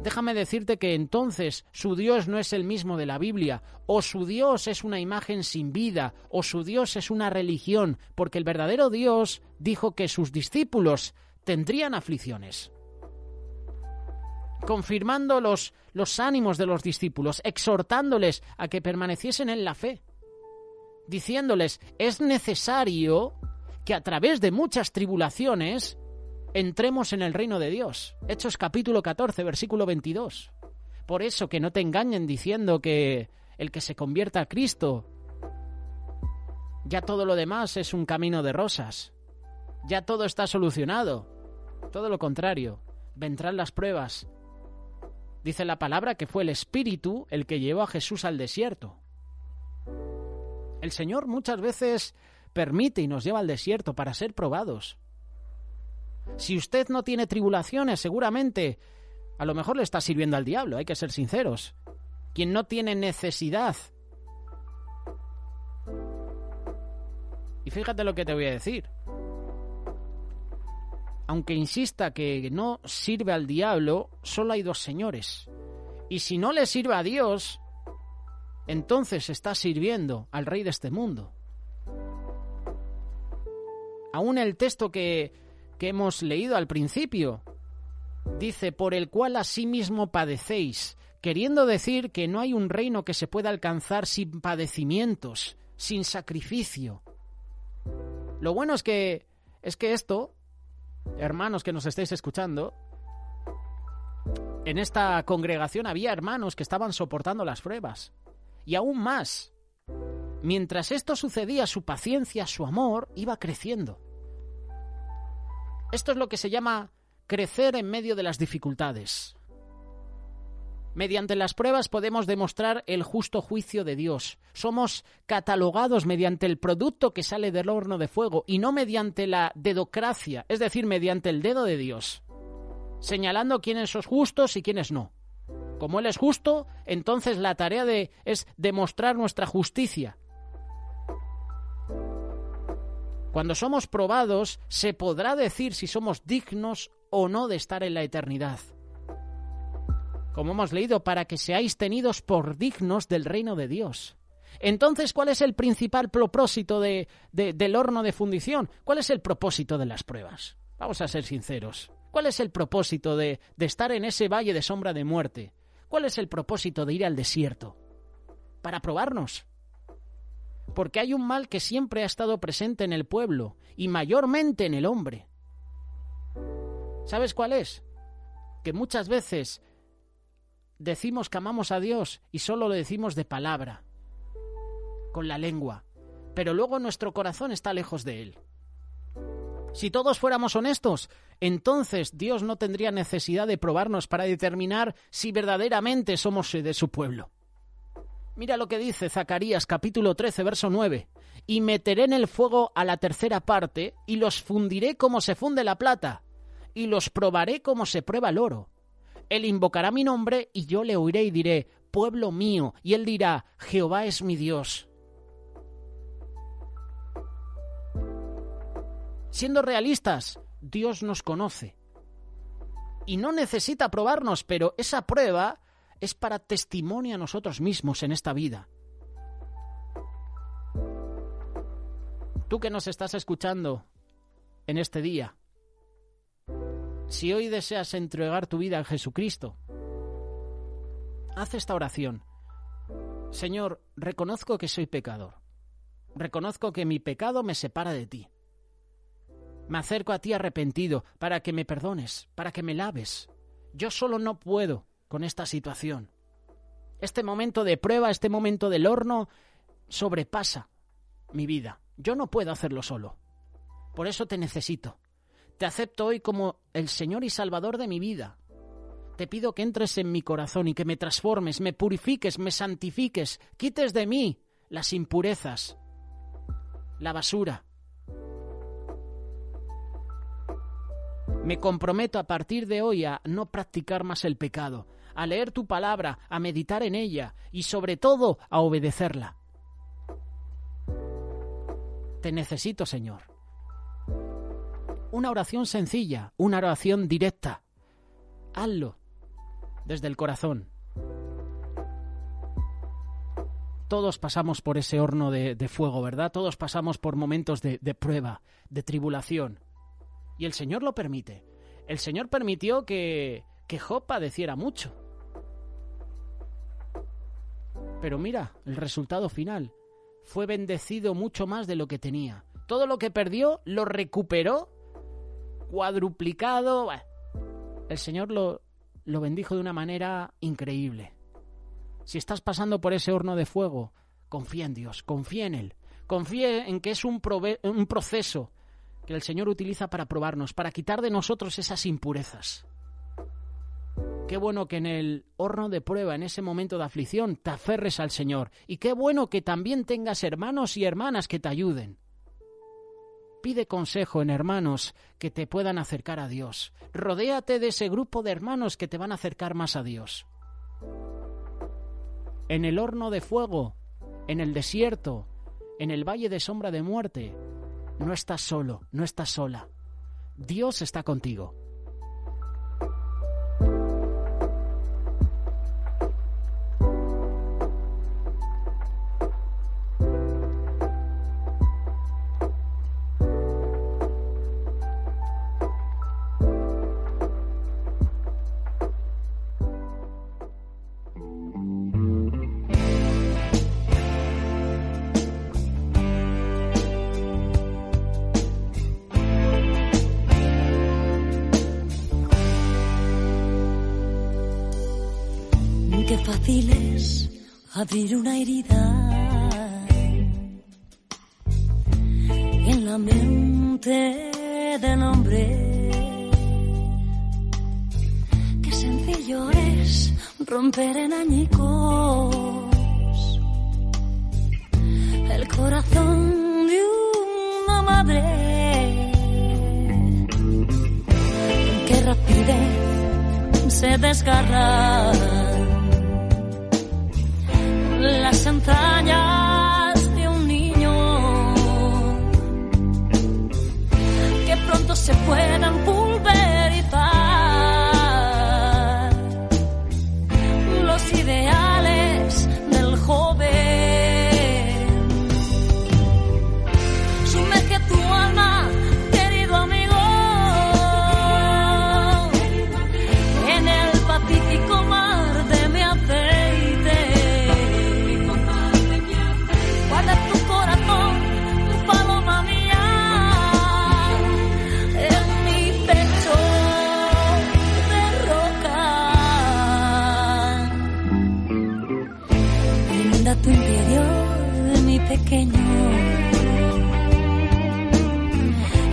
déjame decirte que entonces su Dios no es el mismo de la Biblia, o su Dios es una imagen sin vida, o su Dios es una religión, porque el verdadero Dios dijo que sus discípulos tendrían aflicciones, confirmando los ánimos de los discípulos, exhortándoles a que permaneciesen en la fe, diciéndoles, es necesario que a través de muchas tribulaciones entremos en el reino de Dios. Hechos capítulo 14, versículo 22. Por eso que no te engañen diciendo que el que se convierta a Cristo, ya todo lo demás es un camino de rosas, ya todo está solucionado. Todo lo contrario, vendrán las pruebas. Dice la palabra que fue el Espíritu el que llevó a Jesús al desierto. El Señor muchas veces permite y nos lleva al desierto para ser probados. Si usted no tiene tribulaciones, seguramente a lo mejor le está sirviendo al diablo, hay que ser sinceros. Quien no tiene necesidad. Y fíjate lo que te voy a decir. Aunque insista que no sirve al diablo, solo hay dos señores. Y si no le sirve a Dios, entonces está sirviendo al rey de este mundo. Aún el texto que hemos leído al principio dice, por el cual asimismo padecéis, queriendo decir que no hay un reino que se pueda alcanzar sin padecimientos, sin sacrificio. Lo bueno es que esto, hermanos que nos estáis escuchando, en esta congregación había hermanos que estaban soportando las pruebas. Y aún más, mientras esto sucedía, su paciencia, su amor, iba creciendo. Esto es lo que se llama crecer en medio de las dificultades. Mediante las pruebas podemos demostrar el justo juicio de Dios. Somos catalogados mediante el producto que sale del horno de fuego y no mediante la dedocracia, es decir, mediante el dedo de Dios, señalando quiénes son justos y quiénes no. Como Él es justo, entonces la tarea es demostrar nuestra justicia. Cuando somos probados, se podrá decir si somos dignos o no de estar en la eternidad. Como hemos leído, para que seáis tenidos por dignos del reino de Dios. Entonces, ¿cuál es el principal propósito del horno de fundición? ¿Cuál es el propósito de las pruebas? Vamos a ser sinceros. ¿Cuál es el propósito de estar en ese valle de sombra de muerte? ¿Cuál es el propósito de ir al desierto? Para probarnos. Porque hay un mal que siempre ha estado presente en el pueblo y mayormente en el hombre. ¿Sabes cuál es? Que muchas veces decimos que amamos a Dios y solo lo decimos de palabra, con la lengua, pero luego nuestro corazón está lejos de Él. Si todos fuéramos honestos, entonces Dios no tendría necesidad de probarnos para determinar si verdaderamente somos de su pueblo. Mira lo que dice Zacarías capítulo 13, verso 9. Y meteré en el fuego a la tercera parte, y los fundiré como se funde la plata, y los probaré como se prueba el oro. Él invocará mi nombre, y yo le oiré y diré, pueblo mío, y él dirá, Jehová es mi Dios. Siendo realistas, Dios nos conoce. Y no necesita probarnos, pero esa prueba es para testimonio a nosotros mismos en esta vida. Tú que nos estás escuchando en este día, si hoy deseas entregar tu vida a Jesucristo, haz esta oración. Señor, reconozco que soy pecador. Reconozco que mi pecado me separa de ti. Me acerco a ti arrepentido para que me perdones, para que me laves. Yo solo no puedo con esta situación. Este momento de prueba, este momento del horno, sobrepasa mi vida. Yo no puedo hacerlo solo. Por eso te necesito. Te acepto hoy como el Señor y Salvador de mi vida. Te pido que entres en mi corazón y que me transformes, me purifiques, me santifiques, quites de mí las impurezas, la basura. Me comprometo a partir de hoy a no practicar más el pecado, a leer tu palabra, a meditar en ella y sobre todo a obedecerla. Te necesito, Señor. Una oración sencilla, una oración directa. Hazlo. desde el corazón. Todos pasamos por ese horno de fuego, ¿verdad? Todos pasamos por momentos de prueba, de tribulación. Y el Señor lo permite. El Señor permitió que Job padeciera mucho. Pero mira, el resultado final. Fue bendecido mucho más de lo que tenía. Todo lo que perdió lo recuperó, cuadruplicado. El Señor lo bendijo de una manera increíble. Si estás pasando por ese horno de fuego, confía en Dios, confía en Él. Confía en que es un proceso que el Señor utiliza para probarnos, para quitar de nosotros esas impurezas. Qué bueno que en el horno de prueba, en ese momento de aflicción, te aferres al Señor. Y qué bueno que también tengas hermanos y hermanas que te ayuden. Pide consejo en hermanos que te puedan acercar a Dios. Rodéate de ese grupo de hermanos que te van a acercar más a Dios. En el horno de fuego, en el desierto, en el valle de sombra de muerte, no estás solo, no estás sola. Dios está contigo. Qué fácil es abrir una herida en la mente del hombre. Qué sencillo es romper en añicos el corazón de una madre. Qué rapidez se desgarra las entrañas de un niño, que pronto se puedan pulverizar los ideales del joven. Sumerge tu alma, querido amigo, en el pacífico mar de mi aceite. Tu interior, mi pequeño,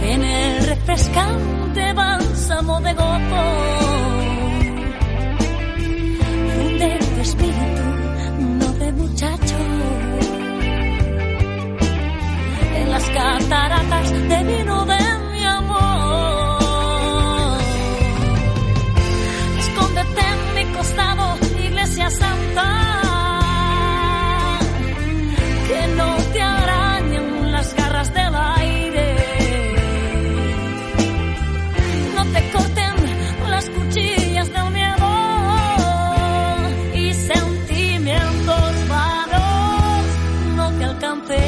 en el refrescante bálsamo de gozo, funde tu espíritu, no de muchacho, en las cataratas de vino de mi amor. Escóndete en mi costado, iglesia santa, que no te arañen las garras del aire, no te corten las cuchillas del miedo y sentimientos vanos no te alcancen.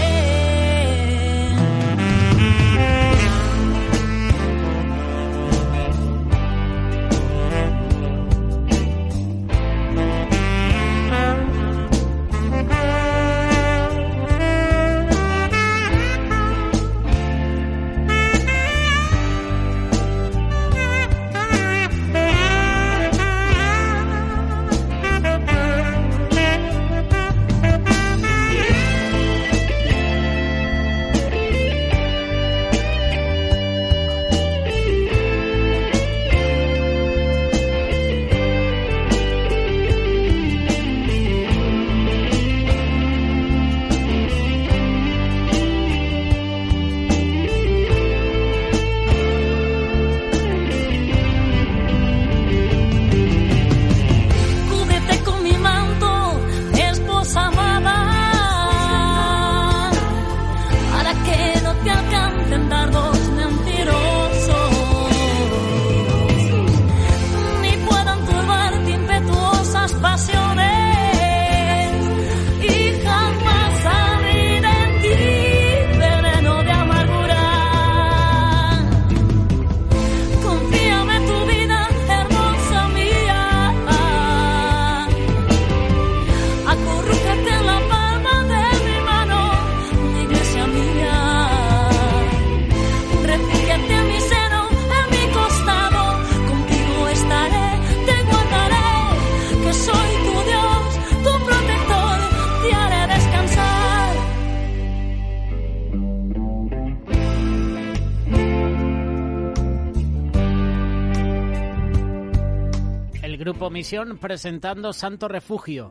Grupo Misión presentando Santo Refugio.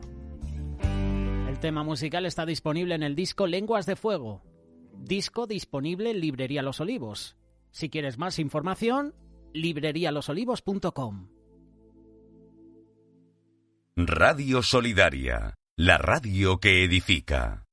El tema musical está disponible en el disco Lenguas de Fuego. Disco disponible en Librería Los Olivos. Si quieres más información, librerialosolivos.com. Radio Solidaria, la radio que edifica.